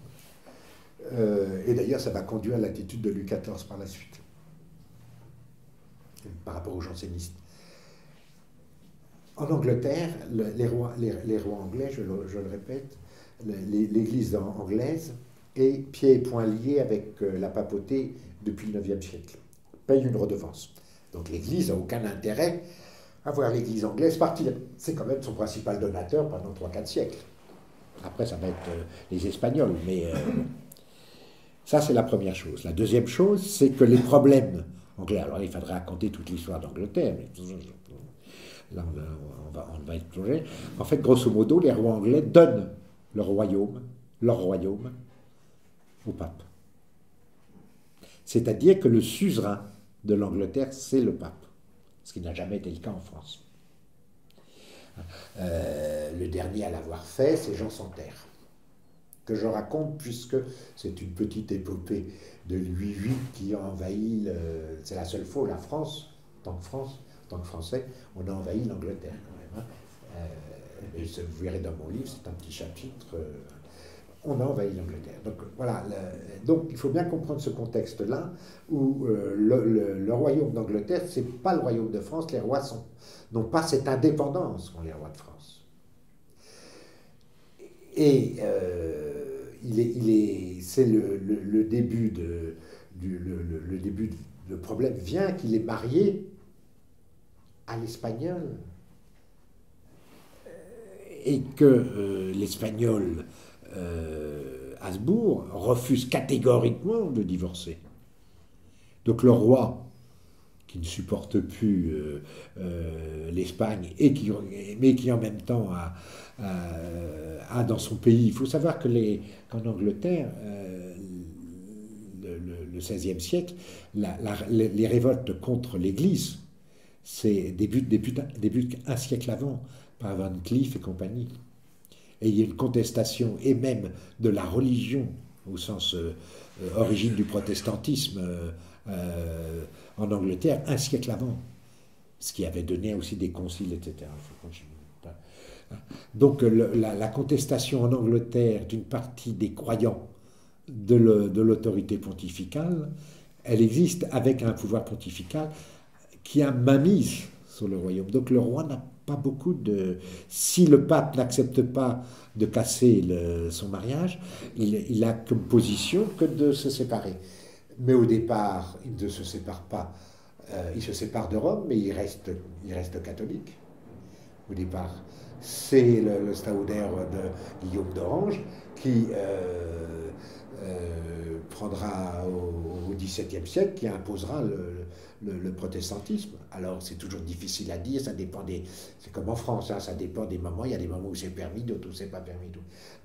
Et d'ailleurs, ça va conduire à l'attitude de Louis XIV par la suite, par rapport aux jansénistes. En Angleterre, les rois anglais, je le répète, l'Église anglaise est pieds et poings liés avec la papauté depuis le IXe siècle, paye une redevance. Donc l'Église n'a aucun intérêt à voir l'Église anglaise partir. C'est quand même son principal donateur pendant 3-4 siècles. Après, ça va être les Espagnols, mais ça, c'est la première chose. La deuxième chose, c'est que les problèmes anglais, alors il faudrait raconter toute l'histoire d'Angleterre, mais là, on va être plongé. En fait, grosso modo, les rois anglais donnent leur royaume, au pape. C'est-à-dire que le suzerain de l'Angleterre, c'est le pape, ce qui n'a jamais été le cas en France. Le dernier à l'avoir fait, c'est Jean Santerre, que je raconte puisque c'est une petite épopée de Louis VIII qui a envahi, c'est la seule fois où la France, en tant que Français, on a envahi l'Angleterre quand même. Et vous verrez dans mon livre, c'est un petit chapitre, on a envahi l'Angleterre. Donc voilà, donc il faut bien comprendre ce contexte-là, où le royaume d'Angleterre, c'est pas le royaume de France, les rois n'ont pas cette indépendance qu'ont les rois de France. Et c'est le début le début le problème vient qu'il est marié à l'Espagnol et que l'Espagnol Habsbourg refuse catégoriquement de divorcer. Donc le roi, qui ne supporte plus l'Espagne, mais qui en même temps a dans son pays, il faut savoir qu'en Angleterre, le XVIe siècle, les révoltes contre l'Église, c'est débutent un siècle avant, par Van Cleef et compagnie. Et il y a une contestation, et même de la religion, au sens origine du protestantisme, en Angleterre, un siècle avant, ce qui avait donné aussi des conciles, etc. Donc la contestation en Angleterre d'une partie des croyants de l'autorité pontificale, elle existe avec un pouvoir pontifical qui a mainmise sur le royaume. Donc le roi n'a pas beaucoup de... Si le pape n'accepte pas de casser son mariage, il a comme position que de se séparer. Mais au départ, il ne se sépare pas. Il se sépare de Rome, mais il reste catholique. Au départ, c'est le Stauder de Guillaume d'Orange qui prendra au XVIIe siècle, qui imposera le protestantisme. Alors c'est toujours difficile à dire, ça dépend c'est comme en France, hein, ça dépend des moments, il y a des moments où c'est permis, d'autres où c'est pas permis.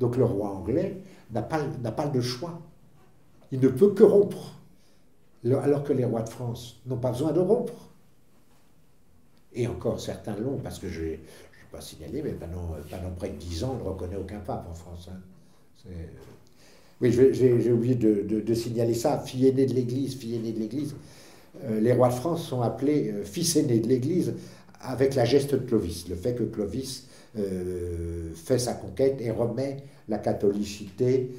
Donc le roi anglais n'a pas le choix. Il ne peut que rompre. Alors que les rois de France n'ont pas besoin de rompre. Et encore, certains l'ont, parce que je ne vais pas signaler, mais pendant près de 10 ans, on ne reconnaît aucun pape en France. Hein. Oui, j'ai oublié de signaler ça, fille aînée de l'Église, fille aînée de l'Église. Les rois de France sont appelés fils aînés de l'Église avec la geste de Clovis, le fait que Clovis fait sa conquête et remet la catholicité,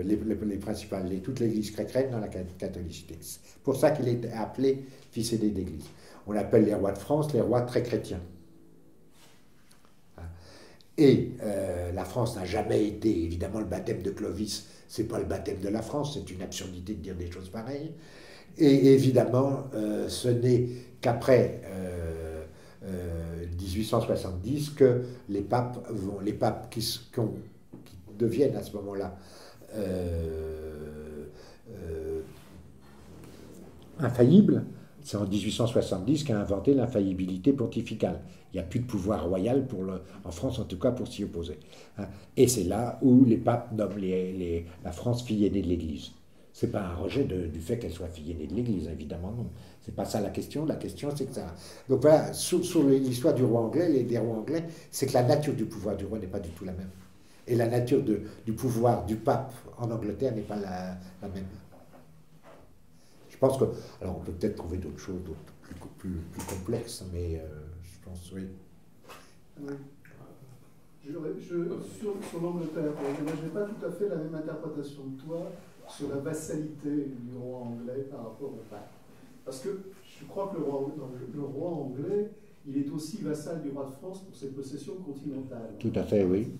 les principales, toute l'Église chrétienne dans la catholicité. C'est pour ça qu'il est appelé fils aîné de l'Église. On appelle les rois de France les rois très chrétiens. Et la France n'a jamais été, évidemment, le baptême de Clovis, c'est pas le baptême de la France, c'est une absurdité de dire des choses pareilles. Et évidemment, ce n'est qu'après 1870 que les papes qui deviennent à ce moment-là infaillibles. C'est en 1870 qu'a inventé l'infaillibilité pontificale. Il n'y a plus de pouvoir royal, en France en tout cas, pour s'y opposer. Et c'est là où les papes nomment la France fille aînée de l'Église. Ce n'est pas un rejet du fait qu'elle soit fille aînée de l'Église, évidemment non. Ce n'est pas ça la question c'est que ça... Donc voilà, sur l'histoire du roi anglais, des rois anglais, c'est que la nature du pouvoir du roi n'est pas du tout la même. Et la nature du pouvoir du pape en Angleterre n'est pas la même. Je pense que... Alors on peut peut-être trouver d'autres choses, plus complexes, mais je pense, oui. Oui. Sur l'Angleterre, je n'ai pas tout à fait la même interprétation que toi sur la vassalité du roi anglais par rapport au pape. Parce que je crois que le roi anglais, il est aussi vassal du roi de France pour ses possessions continentales. Tout à fait, oui.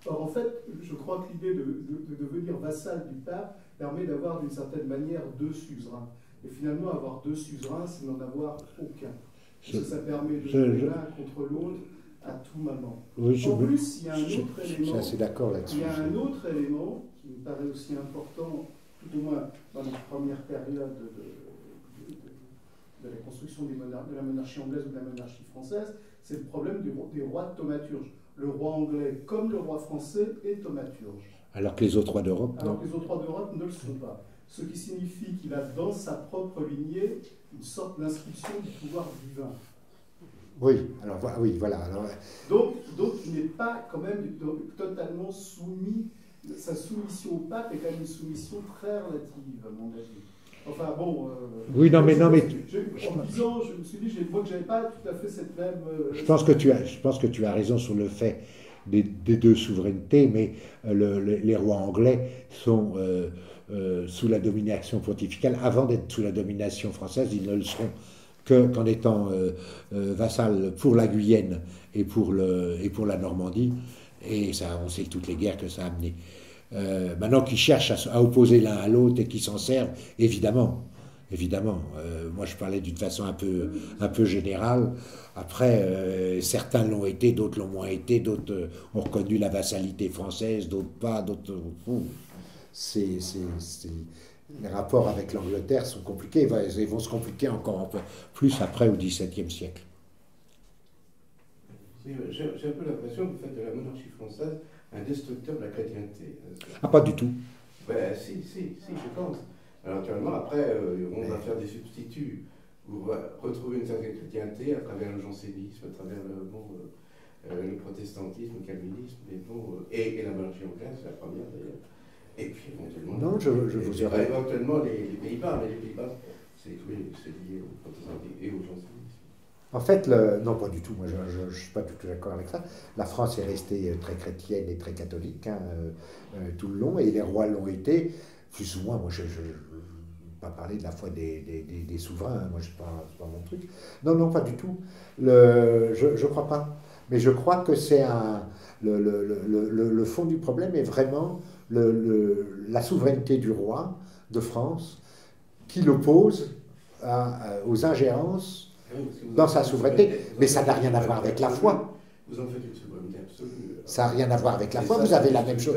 Or, en fait, je crois que l'idée de devenir vassal du pape permet d'avoir d'une certaine manière deux suzerains. Et finalement, avoir deux suzerains, c'est n'en avoir aucun. Parce que ça permet de jouer l'un contre l'autre à tout moment. Oui, en plus, il y a un autre élément. Je suis assez d'accord là-dessus. Il y a un autre élément qui me paraît aussi important, tout au moins dans les premières périodes de la construction de la monarchie anglaise ou de la monarchie française, c'est le problème des rois de thaumaturge. Le roi anglais, comme le roi français, est thaumaturge. Alors que les autres rois d'Europe, non. Alors que les autres rois d'Europe ne le sont pas. Ce qui signifie qu'il a dans sa propre lignée une sorte d'inscription du pouvoir divin. Oui, alors oui, voilà. Alors, Donc il n'est pas quand même totalement soumis, sa soumission au pape est quand même une soumission très relative, à mon avis. Enfin bon. oui, non, mais. En disant, je me suis dit, moi que j'avais pas tout à fait cette même. Je pense que tu as raison sur le fait des deux souverainetés, mais les rois anglais sont sous la domination pontificale. Avant d'être sous la domination française, ils ne le seront qu'en étant vassal pour la Guyenne et pour la Normandie. Et ça, on sait toutes les guerres que ça a amené. Maintenant qu'ils cherchent à opposer l'un à l'autre et qu'ils s'en servent, évidemment. Moi, je parlais d'une façon un peu générale. Après, certains l'ont été, d'autres l'ont moins été, d'autres ont reconnu la vassalité française, d'autres pas, d'autres. Les rapports avec l'Angleterre sont compliqués. Ils vont se compliquer encore un peu plus après au XVIIe siècle. J'ai un peu l'impression que vous faites de la monarchie française un destructeur de la chrétienté. Ah, pas du tout. Ben, si, je pense. Alors, naturellement, après, on va faire des substituts pour retrouver une certaine chrétienté à travers le jansénisme, à travers le protestantisme, le calvinisme, et la monarchie anglaise, c'est la première d'ailleurs. Et puis éventuellement. Non, je vous aurais. Éventuellement les Pays-Bas, mais les Pays-Bas, c'est lié au protestantisme et au jansénisme. En fait, non, pas du tout. Moi, je ne suis pas du tout d'accord avec ça. La France est restée très chrétienne et très catholique tout le long, et les rois l'ont été, plus ou moins. Moi, je ne veux pas parler de la foi des souverains. Moi, c'est pas mon truc. Non, pas du tout. Je ne crois pas. Mais je crois que c'est le fond du problème est vraiment la souveraineté du roi de France qui l'oppose aux ingérences dans sa souveraineté. Mais ça n'a rien à voir avec la foi. Vous en faites une souveraineté absolue. Ça n'a rien à voir avec la foi. Vous avez la même chose.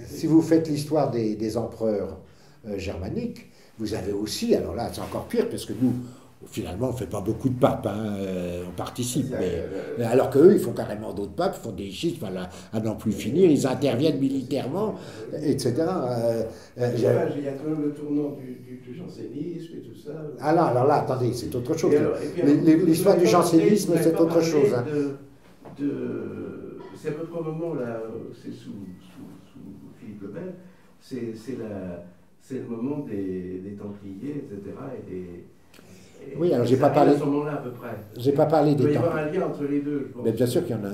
Si vous faites l'histoire des empereurs germaniques, vous avez aussi, alors là c'est encore pire, parce que nous, finalement, on ne fait pas beaucoup de papes, on participe, mais alors qu'eux, ils font carrément d'autres papes, ils font des schismes à n'en plus finir, ils interviennent militairement, etc. Il y a quand même le tournant du jansénisme et tout ça. Alors là, attendez, c'est autre chose. L'histoire du jansénisme, c'est autre chose. C'est à peu près au moment, là, c'est sous Philippe le Bel, c'est le moment des Templiers, etc. Oui, alors j'ai pas parlé. À ce moment-là, à peu près. J'ai pas parlé des Templiers. Il doit y avoir un lien entre les deux, je pense. Mais bien sûr qu'il y en a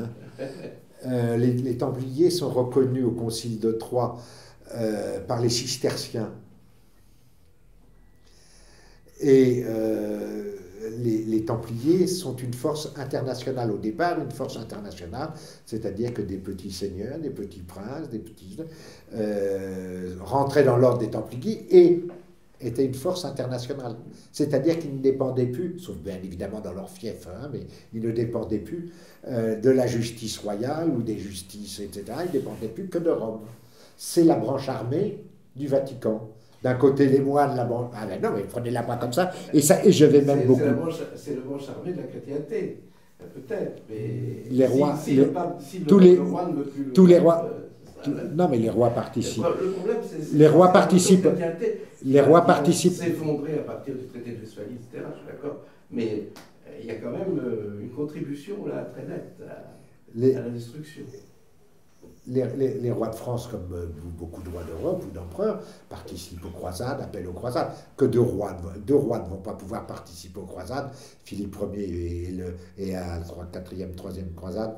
un. Les Templiers sont reconnus au Concile de Troyes par les cisterciens. Et les Templiers sont une force internationale au départ, une force internationale, c'est-à-dire que des petits seigneurs, des petits princes, des petits rentraient dans l'ordre des Templiers et étaient une force internationale. C'est-à-dire qu'ils ne dépendaient plus, sauf bien évidemment dans leur fief, mais ils ne dépendaient plus de la justice royale ou des justices, etc. Ils ne dépendaient plus que de Rome. C'est la branche armée du Vatican. D'un côté, les moines, la branche... Ah ben non, mais prenez-la pas comme ça. Et je vais même beaucoup... C'est la branche armée de la chrétienté, peut-être. Mais les rois... tous les rois... Non, mais les rois participent. Le problème, c'est les rois participent. Les rois participent. S'effondrer à partir du traité de Westphalie, etc. Je suis d'accord. Mais il y a quand même une contribution là très nette à la destruction. Les rois de France, comme beaucoup de rois d'Europe ou d'empereurs, participent aux croisades, appellent aux croisades. Que deux rois ne vont pas pouvoir participer aux croisades. Philippe Ier et à la 4e, 3e croisade,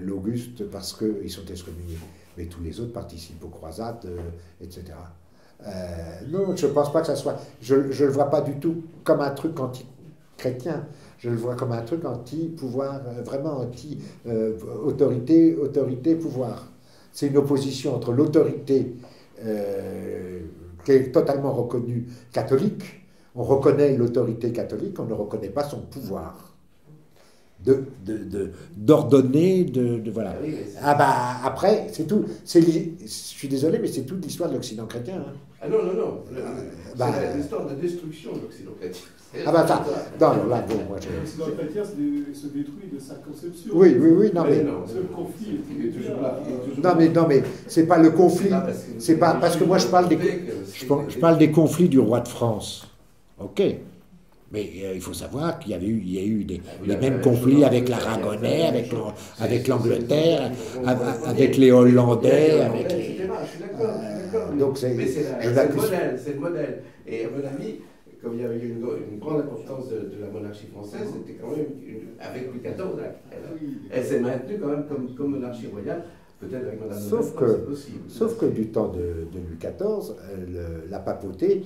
l'Auguste, parce qu'ils sont excommuniés. Mais tous les autres participent aux croisades, etc. Non, je ne pense pas que ça soit... Je ne le vois pas du tout comme un truc anti-chrétien. Je le vois comme un truc anti-pouvoir, vraiment anti-autorité, pouvoir. C'est une opposition entre l'autorité qui est totalement reconnue catholique. On reconnaît l'autorité catholique, on ne reconnaît pas son pouvoir. D'ordonner, voilà. Après, c'est tout. Je suis désolé, mais c'est toute l'histoire de l'Occident chrétien. Hein. Ah non. C'est l'histoire de destruction de l'Occident chrétien. Non, là, bon, moi l'Occident chrétien se détruit de sa conception. Oui, non, mais... Le conflit est toujours là. Non, mais c'est pas le conflit. C'est pas... Parce que moi, je parle des conflits du roi de France. Ok. Mais il faut savoir qu'il y a eu les mêmes conflits avec l'Aragonais, avec l'Angleterre, avec les Hollandais, avec les... Je suis d'accord. Donc mais c'est le modèle. Et à mon avis, comme il y avait une grande importance de la monarchie française, c'était quand même, avec Louis XIV, elle s'est maintenue quand même comme monarchie royale, peut-être avec Madame de Montfort, c'est possible. Sauf que du temps de Louis XIV, la papauté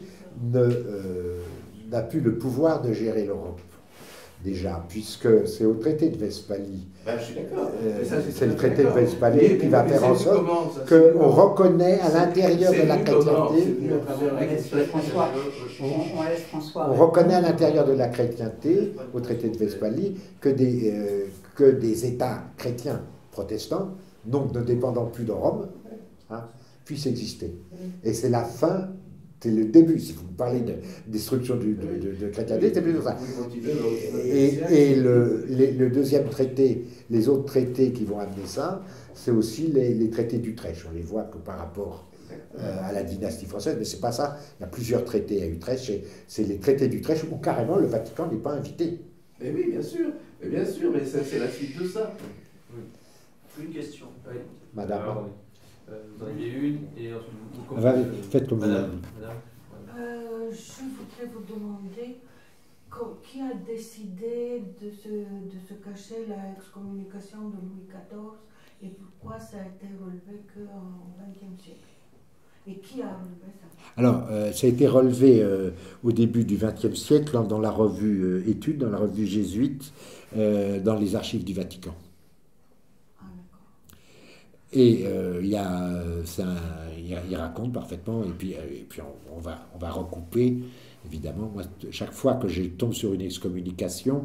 n'a plus le pouvoir de gérer l'Europe, déjà, puisque c'est au traité de Westphalie. Ben, je suis d'accord. C'est le traité de Westphalie qui va faire en sorte qu'on reconnaît à l'intérieur de la chrétienté... On reconnaît à l'intérieur de la chrétienté, au traité de Westphalie, que des États chrétiens protestants, donc ne dépendant plus de Rome, puissent exister. Et c'est la fin... C'est le début, si vous parlez de destruction de chrétienté, c'est plutôt ça. Et le deuxième traité, les autres traités qui vont amener ça, c'est aussi les traités d'Utrecht. On les voit que par rapport à la dynastie française, mais c'est pas ça. Il y a plusieurs traités à Utrecht. C'est les traités d'Utrecht où carrément le Vatican n'est pas invité. Mais oui, bien sûr, mais c'est la suite de ça. Une question. Oui. Madame. Alors, vous en avez une et ensuite vous faites comme Madame. Je voudrais vous demander qui a décidé de se cacher la excommunication de Louis XIV et pourquoi ça a été relevé qu'en XXe siècle. Et qui a relevé ça? Alors, ça a été relevé au début du XXe siècle dans la revue Études, dans la revue jésuite, dans les archives du Vatican. Et il raconte parfaitement, et puis on va recouper, évidemment. Moi, chaque fois que je tombe sur une excommunication,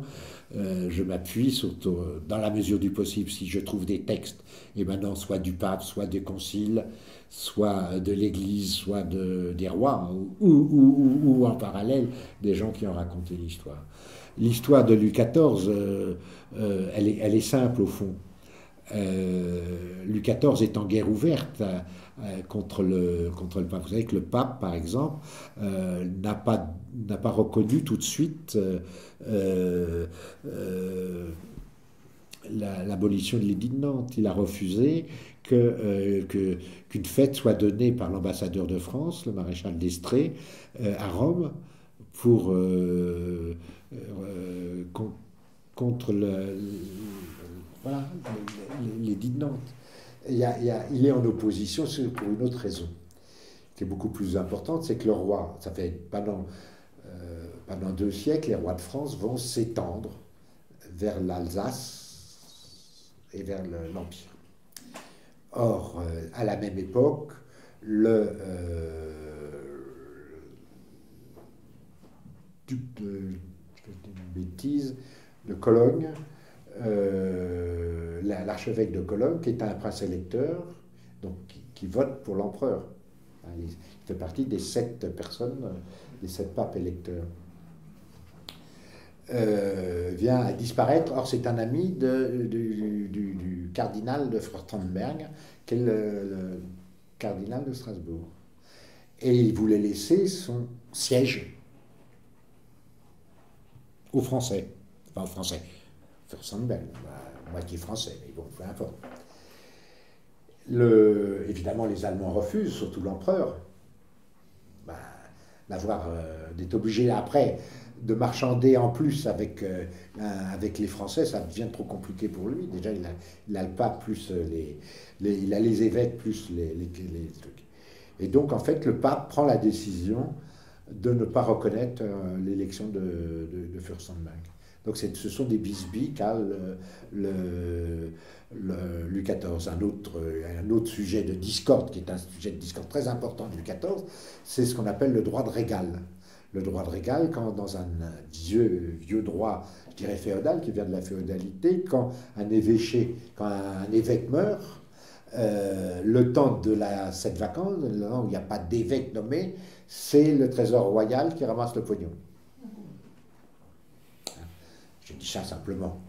je m'appuie, surtout dans la mesure du possible, si je trouve des textes émanant soit du pape, soit des conciles, soit de l'Église, soit des rois, ou en parallèle, des gens qui ont raconté l'histoire. L'histoire de Louis XIV, elle est simple au fond. Louis XIV est en guerre ouverte contre le pape. Vous savez que le pape, par exemple, n'a pas reconnu tout de suite l'abolition de l'édit de Nantes. Il a refusé qu'une fête soit donnée par l'ambassadeur de France, le maréchal d'Estrées, à Rome, pour contre voilà, l'édit de Nantes. Il est en opposition pour une autre raison, qui est beaucoup plus importante, c'est que le roi, ça fait pendant 2 siècles, les rois de France vont s'étendre vers l'Alsace et vers l'Empire. Or, à la même époque, le duc de Cologne, l'archevêque de Cologne, qui est un prince électeur, donc qui vote pour l'empereur. Il fait partie des 7 personnes, des 7 papes électeurs. Vient à disparaître. Or, c'est un ami du cardinal de Furstenberg, qui est le cardinal de Strasbourg. Et il voulait laisser son siège aux Français. Enfin, aux Français. Furstenberg, moitié français, mais bon, peu importe. Évidemment, les Allemands refusent, surtout l'empereur, d'être obligé après de marchander en plus avec les Français, ça devient trop compliqué pour lui. Déjà, il a le pape plus il a les évêques plus les trucs. Et donc, en fait, le pape prend la décision de ne pas reconnaître l'élection de Furstenberg. Donc ce sont des bisbilles qu'a Louis XIV. Un autre sujet de discorde, qui est un sujet de discorde très important de Louis XIV, c'est ce qu'on appelle le droit de régal. Le droit de régal, quand dans un vieux droit, je dirais féodal, qui vient de la féodalité, quand un évêque meurt, le temps de cette vacance, le temps où il n'y a pas d'évêque nommé, c'est le trésor royal qui ramasse le pognon. Je dis ça simplement.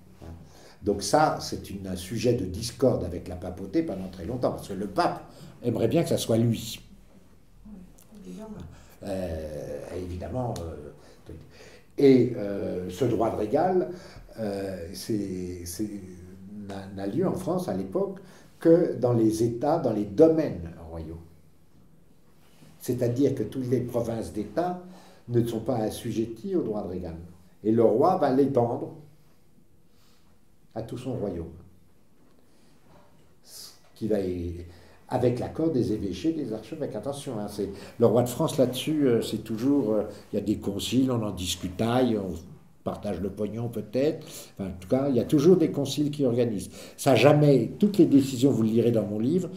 Donc ça, c'est un sujet de discorde avec la papauté pendant très longtemps, parce que le pape aimerait bien que ça soit lui. Évidemment. Et ce droit de régal n'a lieu en France à l'époque que dans les États, dans les domaines royaux. C'est-à-dire que toutes les provinces d'État ne sont pas assujetties au droit de régal. Et le roi va l'étendre à tout son royaume, qui va avec l'accord des évêchés, des archevêques. Attention, hein, le roi de France là-dessus, c'est toujours, il y a des conciles, on en discutaille, on partage le pognon peut-être, enfin, en tout cas, il y a toujours des conciles qui organisent. Ça jamais, toutes les décisions, vous le lirez dans mon livre,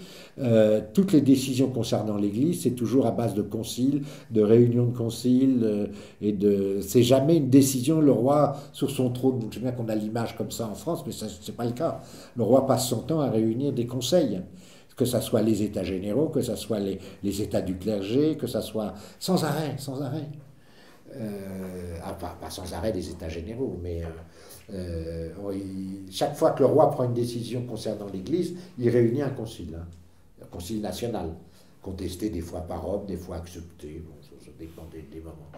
toutes les décisions concernant l'Église, c'est toujours à base de conciles, de réunions de conciles, c'est jamais une décision, le roi sur son trône, je sais bien qu'on a l'image comme ça en France, mais c'est pas le cas. Le roi passe son temps à réunir des conseils, que ce soit les États généraux, que ce soit les États du clergé, que ce soit sans arrêt, sans arrêt. Pas sans arrêt des États généraux, mais chaque fois que le roi prend une décision concernant l'Église, il réunit un concile national, contesté des fois par Rome, des fois accepté, bon, ça dépend des moments.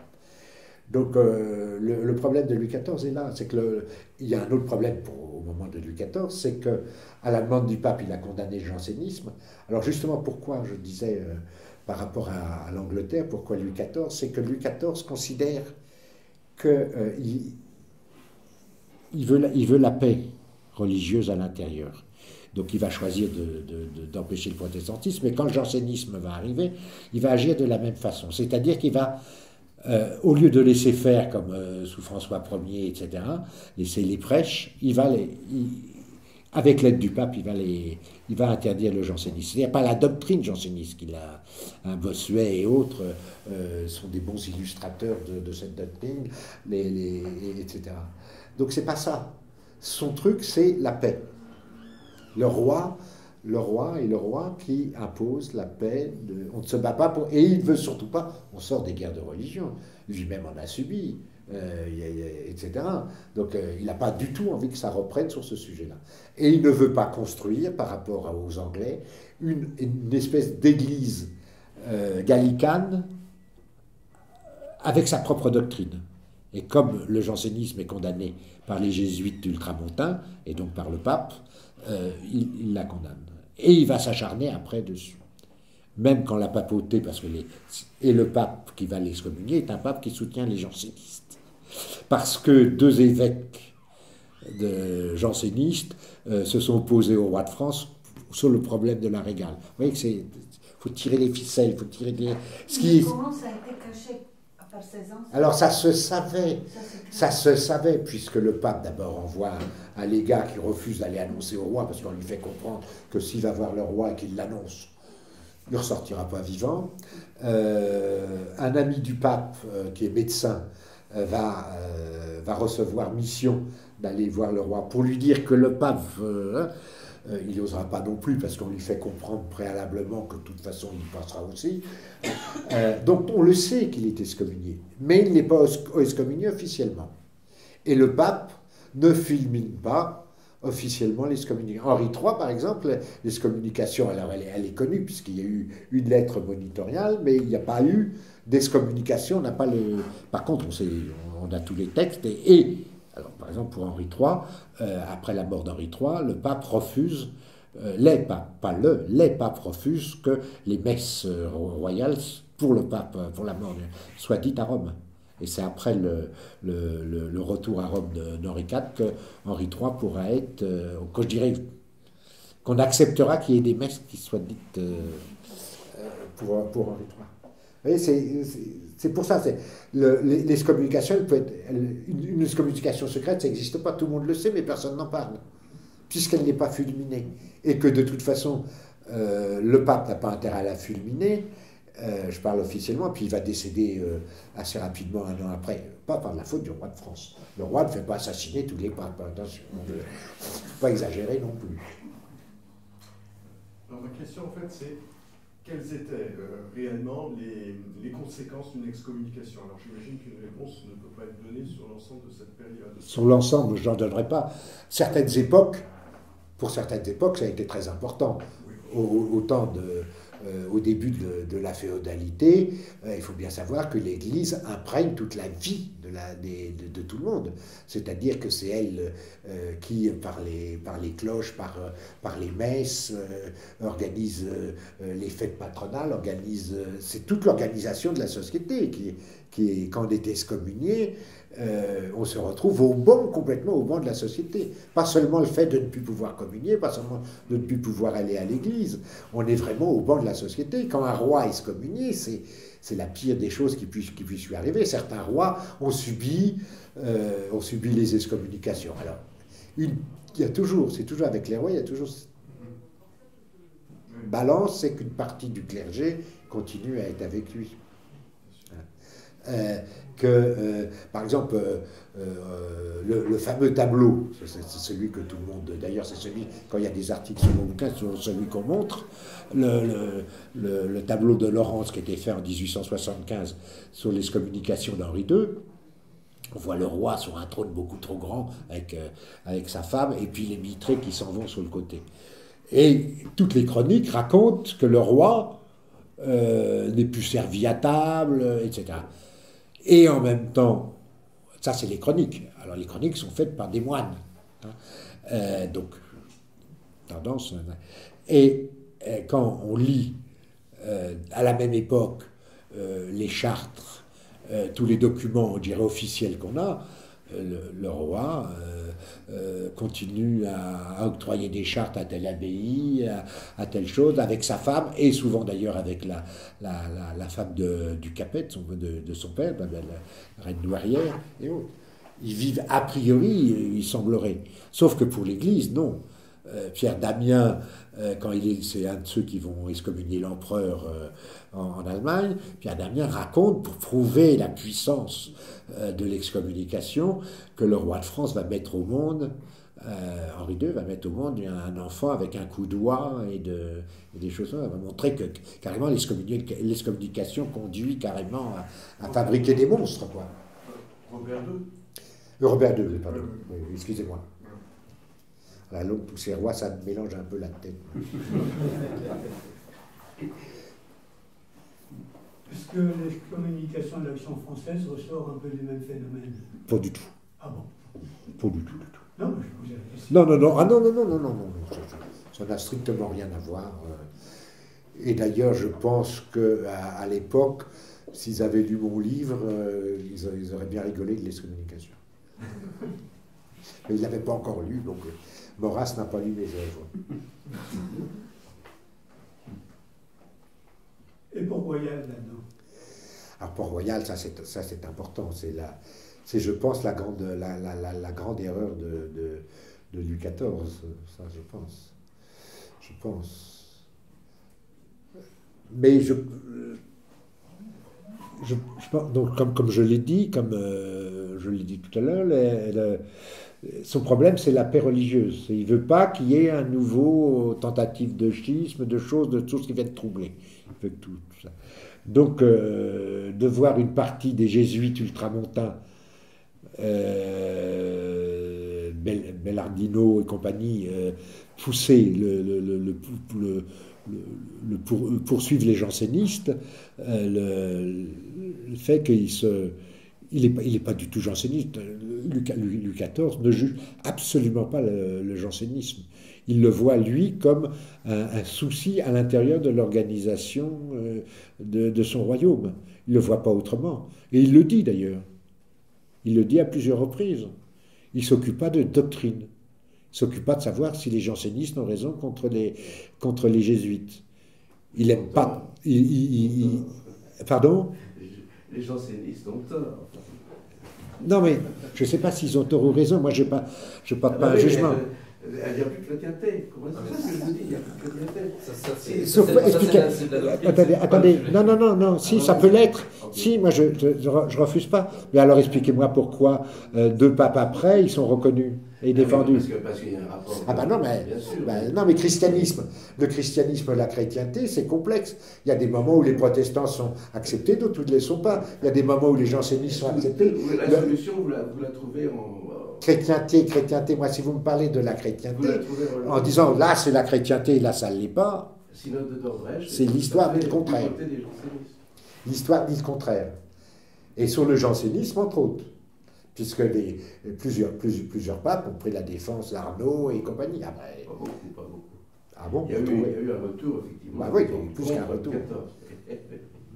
Donc le problème de Louis XIV est là, c'est qu'il y a un autre problème au moment de Louis XIV, c'est que à la demande du pape, il a condamné le jansénisme. Alors justement, pourquoi je disais par rapport à l'Angleterre, pourquoi Louis XIV, c'est que Louis XIV considère qu'il veut la paix religieuse à l'intérieur. Donc il va choisir d'empêcher le protestantisme, mais quand le jansénisme va arriver, il va agir de la même façon. C'est-à-dire qu'il va, au lieu de laisser faire comme sous François Ier, etc., laisser les prêches, avec l'aide du pape, il va interdire le jansénisme. Il n'y a pas la doctrine janséniste qu'il a. Bossuet et autres sont des bons illustrateurs de cette doctrine, etc. Donc c'est pas ça. Son truc, c'est la paix. Le roi est le roi qui impose la paix. On ne se bat pas pour... Et il ne veut surtout pas... On sort des guerres de religion. Lui-même en a subi. Etc. Donc il n'a pas du tout envie que ça reprenne sur ce sujet-là. Et il ne veut pas construire, par rapport aux Anglais, une espèce d'église gallicane avec sa propre doctrine. Et comme le jansénisme est condamné par les jésuites d'ultramontane, et donc par le pape, il la condamne. Et il va s'acharner après dessus. Même quand la papauté, et le pape qui va l'excommunier est un pape qui soutient les jansénistes. Parce que deux évêques jansénistes se sont opposés au roi de France sur le problème de la régale. Vous voyez que faut tirer les ficelles, il faut tirer des... Comment ça a été caché par ces anciens? Alors ça se savait, puisque le pape d'abord envoie un légat qui refuse d'aller annoncer au roi, parce qu'on lui fait comprendre que s'il va voir le roi et qu'il l'annonce, il ne ressortira pas vivant. Un ami du pape, qui est médecin, va recevoir mission d'aller voir le roi pour lui dire que le pape, il n'osera pas non plus parce qu'on lui fait comprendre préalablement que de toute façon il y passera aussi. Donc on le sait qu'il est excommunié, mais il n'est pas excommunié officiellement. Et le pape ne fulmine pas officiellement l'excommunication. Henri III, par exemple, l'excommunication, alors elle est connue puisqu'il y a eu une lettre monitoriale, mais il n'y a pas eu d'excommunication, on n'a pas le... Par contre, on a tous les textes, alors, par exemple, pour Henri III, après la mort d'Henri III, le pape refuse, les papes refusent que les messes royales pour le pape, pour la mort, soient dites à Rome. Et c'est après le retour à Rome d'Henri IV que Henri III pourra être, que je dirais, qu'on acceptera qu'il y ait des messes qui soient dites pour Henri III. Vous voyez, c'est pour ça, l'excommunication, une excommunication secrète, ça n'existe pas, tout le monde le sait, mais personne n'en parle, puisqu'elle n'est pas fulminée. Et que de toute façon, le pape n'a pas intérêt à la fulminer, je parle officiellement, puis il va décéder assez rapidement, 1 an après, pas par la faute du roi de France. Le roi ne fait pas assassiner tous les papes, attention, il ne faut pas exagérer non plus. Alors ma question en fait c'est, quelles étaient réellement les conséquences d'une excommunication? Alors j'imagine qu'une réponse ne peut pas être donnée sur l'ensemble de cette période. Sur l'ensemble, je n'en donnerai pas. Pour certaines époques, ça a été très important. Oui. Au temps au début de la féodalité, il faut bien savoir que l'Église imprègne toute la vie de tout le monde. C'est-à-dire que c'est elle qui, par les cloches, par les messes, organise les fêtes patronales, c'est toute l'organisation de la société qui quand on est excommunié, on se retrouve complètement au banc de la société. Pas seulement le fait de ne plus pouvoir communier, pas seulement de ne plus pouvoir aller à l'église, on est vraiment au banc de la société. Quand un roi est excommunié, c'est la pire des choses qui puisse lui arriver. Certains rois ont subi les excommunications. Alors, c'est toujours avec les rois, il y a toujours balance, c'est qu'une partie du clergé continue à être avec lui. Par exemple, le fameux tableau, c'est celui que tout le monde, d'ailleurs c'est celui, quand il y a des articles sur mon bouquin, c'est celui qu'on montre, le tableau de Laurence qui a été fait en 1875 sur l'excommunication d'Henri II. On voit le roi sur un trône beaucoup trop grand avec sa femme, et puis les mitrés qui s'en vont sur le côté. Et toutes les chroniques racontent que le roi n'est plus servi à table, etc. Et en même temps, ça c'est les chroniques. Alors les chroniques sont faites par des moines. Donc, tendance. Et quand on lit à la même époque les chartres, tous les documents, on dirait officiels qu'on a, le roi continue à octroyer des chartes à telle abbaye, à telle chose, avec sa femme, et souvent d'ailleurs avec la femme du Capet, de son père, la reine douairière, et autres. Ils vivent, a priori, il semblerait. Sauf que pour l'Église, non. Pierre Damien, c'est un de ceux qui vont excommunier l'empereur en Allemagne, Pierre Damien raconte, pour prouver la puissance de l'excommunication, que le roi de France va mettre au monde, Henri II va mettre au monde un enfant avec un coup d'oie et des choses. Ça va montrer que carrément l'excommunication conduit carrément à fabriquer des monstres, quoi. Robert II. Robert II, pardon. Oui, excusez-moi. La langue, tous ces rois, ça me mélange un peu la tête. Est-ce que l'excommunication de l'Action française ressort un peu du même phénomène? Pas du tout. Ah bon? Pas du tout. Non, mais je posais la question. Non. Ça n'a strictement rien à voir. Et d'ailleurs, je pense qu'à l'époque, s'ils avaient lu mon livre, ils auraient bien rigolé de l'excommunication. Mais ils ne l'avaient pas encore lu, donc Maurras n'a pas lu mes œuvres. Et Port-Royal là-dedans? Alors Port-Royal, ça c'est important. C'est, je pense, la grande erreur de Louis XIV. Ça, je pense. Mais donc, comme je l'ai dit, je l'ai dit tout à l'heure, son problème, c'est la paix religieuse. Il ne veut pas qu'il y ait un nouveau tentative de schisme, de choses qui viennent troubler. Il veut tout ça. Donc, de voir une partie des jésuites ultramontains, Bellardino et compagnie, pousser poursuivre les jansénistes, le fait il n'est pas du tout janséniste. Louis XIV ne juge absolument pas le jansénisme. Il le voit, lui, comme un souci à l'intérieur de l'organisation de son royaume. Il ne le voit pas autrement. Et il le dit d'ailleurs. Il le dit à plusieurs reprises. Il ne s'occupe pas de doctrine. Il ne s'occupe pas de savoir si les jansénistes ont raison contre les jésuites. Il n'aime pas... Pardon ? Les jansénistes ont tort. Non, mais je ne sais pas s'ils ont tort ou raison. Moi, je n'ai pas un jugement. Il n'y a plus de chrétienté. C'est ça que je vous dis, il n'y a plus de chrétienté. Attendez. Non. Si, ça peut l'être. Okay. Si, moi, je refuse pas. Mais alors, expliquez-moi pourquoi 2 papes après, ils sont reconnus et défendus. Parce qu'il y a un rapport. Ah ben non, mais christianisme. Le christianisme, la chrétienté, c'est complexe. Il y a des moments où les protestants sont acceptés, d'autres où ils ne les sont pas. Il y a des moments où les jansénistes sont acceptés. La solution, vous la trouvez en... Chrétienté, moi, si vous me parlez de la chrétienté, en disant là c'est la chrétienté, là ça ne l'est pas, synode de Dordrecht. C'est l'histoire dit le contraire. Des jansénistes. L'histoire dit le contraire. Et sur le jansénisme, entre autres. Puisque plusieurs papes ont pris la défense d'Arnaud et compagnie. Après, Pas beaucoup, pas beaucoup. ah bon, Il y a eu un retour, effectivement. Bah oui, il y a eu plus qu'un retour. 14.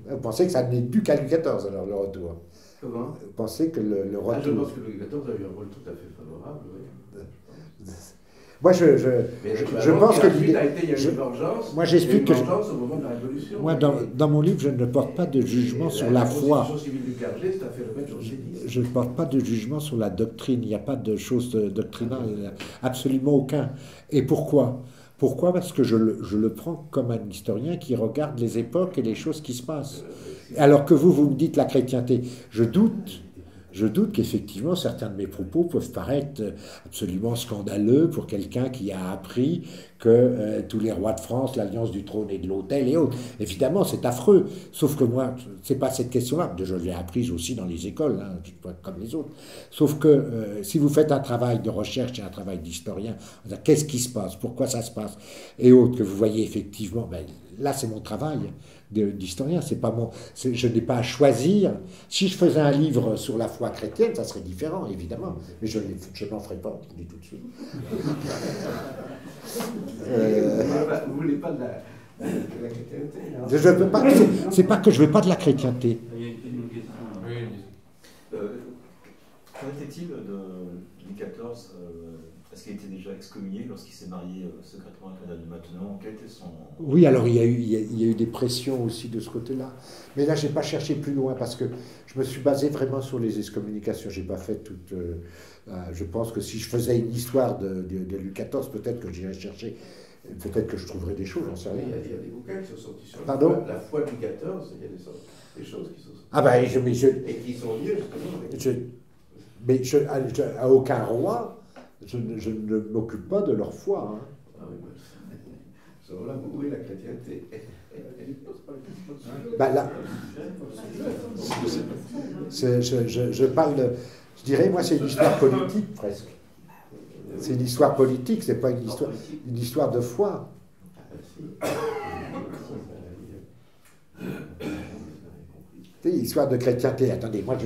Vous pensez que ça n'est dû qu'à Louis XIV, alors, le retour? Comment? Vous pensez que le Je retour... pense que Louis XIV a eu un rôle tout à fait favorable, oui. Moi, je pense que l'idée a été, il y a eu une vengeance. Moi, j'explique que... vengeance au moment de la Révolution. Moi, dans mon livre, je ne porte pas de jugement sur la foi. La constitution civile du clergé, c'est un phénomène janséniste. Je ne porte pas de jugement sur la doctrine. Il n'y a pas de choses doctrinales, absolument aucun. Et pourquoi? Pourquoi? Parce que je le prends comme un historien qui regarde les époques et les choses qui se passent. Alors que vous me dites la chrétienté. Je doute qu'effectivement certains de mes propos peuvent paraître absolument scandaleux pour quelqu'un qui a appris que tous les rois de France, l'alliance du trône et de l'autel et autres. Évidemment, c'est affreux. Sauf que moi, c'est pas cette question-là. Je l'ai apprise aussi dans les écoles, hein, comme les autres. Sauf que si vous faites un travail de recherche et un travail d'historien, qu'est-ce qui se passe? Pourquoi ça se passe? Et autres, que vous voyez effectivement, ben, là c'est mon travail d'historien, c'est pas je n'ai pas à choisir. Si je faisais un livre sur la foi chrétienne, ça serait différent, évidemment, mais je n'en ferai pas, je vous dis tout de suite. Vous voulez pas de la chrétienté? Je peux pas. C'est pas que je veux pas de la chrétienté. Il y a une question. Oui, une question. Qu'en était-il de Louis XIV? Est-ce qu'il était déjà excommunié lorsqu'il s'est marié secrètement avec Madame de Maintenon? Quel était son... Oui, alors il y a eu des pressions aussi de ce côté-là. Mais là, je n'ai pas cherché plus loin parce que je me suis basé vraiment sur les excommunications. Je n'ai pas fait toute... je pense que si je faisais une histoire de Louis XIV, peut-être que j'irais chercher, peut-être que je trouverais des choses, j'en sais rien. Il y a des bouquins qui sont sortis sur la foi de Louis XIV, il y a des choses qui sont sorties. Ah ben, et qui sont liées, justement. Mais à aucun roi... Je ne m'occupe pas de leur foi. Hein. Ah oui, là, où est la chrétienté? Ben là, je parle de... Je dirais, moi, c'est une histoire politique, presque. C'est une histoire politique, c'est pas une histoire de foi. Histoire de chrétienté. Attendez, moi,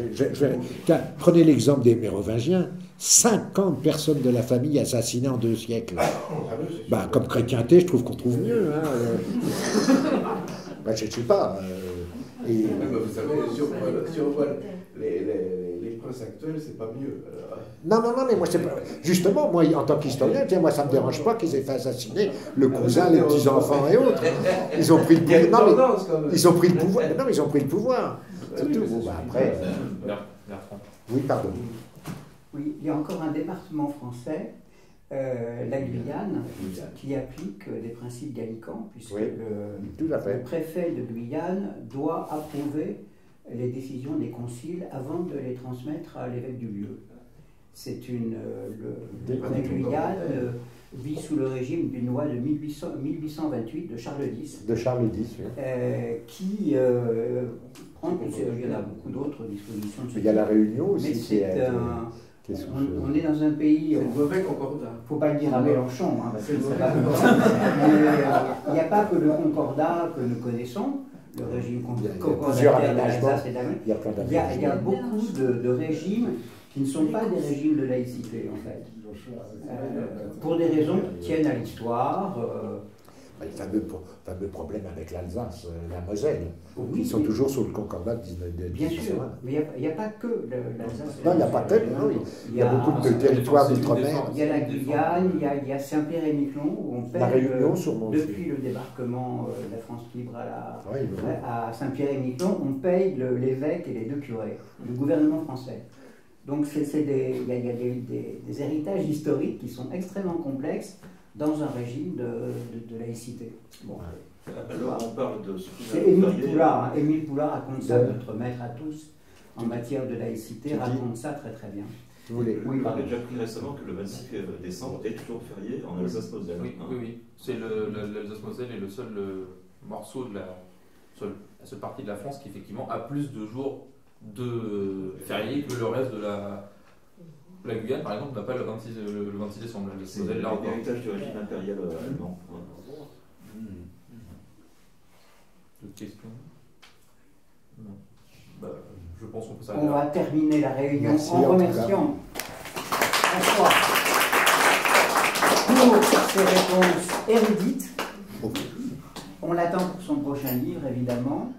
prenez l'exemple des Mérovingiens. 50 personnes de la famille assassinées en 2 siècles. Bah, comme chrétienté, je trouve qu'on trouve mieux. Hein. Bah, je ne sais pas. Vous savez, si on voit les princes actuels, c'est pas mieux. Non, mais moi, c'est pas... Justement, moi, en tant qu'historien, moi, ça ne me dérange pas qu'ils aient fait assassiner le cousin, les petits-enfants et autres. Ils ont pris le pouvoir. Ils ont pris le pouvoir. Non, mais ils ont pris le pouvoir. C'est tout. Bon, bah, après... Oui, pardon. Oui, il y a encore un département français, la Guyane, qui applique des principes gallicans, puisque le préfet de Guyane doit approuver les décisions des conciles avant de les transmettre à l'évêque du lieu. C'est la Guyane vit sous le régime d'une loi de 1828 de Charles X. De Charles X, oui. Qui prend, il y en a beaucoup d'autres dispositions. Il y a la Réunion aussi. Mais on est dans un pays... C'est le mauvais concordat. Il ne faut pas le dire à Mélenchon. Hein, parce que il n'y a pas que le concordat que nous connaissons, le régime concordataire d'Alsace et d'Allemagne. Il y a beaucoup de régimes qui ne sont pas des régimes de laïcité, en fait. Pour des raisons qui tiennent à l'histoire. Les fameux problèmes avec l'Alsace, la Moselle, qui sont toujours sous le concordat de Bien sûr, mais il n'y a pas que l'Alsace. Non, il n'y a pas que, non, il y a beaucoup de territoires d'outre-mer. Il y a la Guyane, il y a Saint-Pierre-et-Miquelon, où on paye, la Réunion, sûrement depuis le débarquement de la France libre à Saint-Pierre-et-Miquelon, on paye l'évêque et les 2 curés, le gouvernement français. Donc il y a des héritages historiques qui sont extrêmement complexes dans un régime de laïcité. Bon. Alors on parle de... C'est Émile Poulain raconte ça, notre maître à tous, en matière de laïcité, raconte ça très très bien. Oui, on a déjà appris récemment que le 26 décembre est toujours férié en Alsace-Moselle. Oui. C'est l'Alsace-Moselle est le seul morceau de la seule partie de la France qui effectivement a plus de jours de fériés que le reste de la Guyane, par exemple, n'a pas le 26 décembre. C'est l'héritage du régime impérial allemand. D'autres questions? Non. Bah, je pense qu'on peut On s'arrêter va là. terminer la réunion Merci, en en tout remerciant François pour ses réponses érudites. On l'attend pour son prochain livre, évidemment.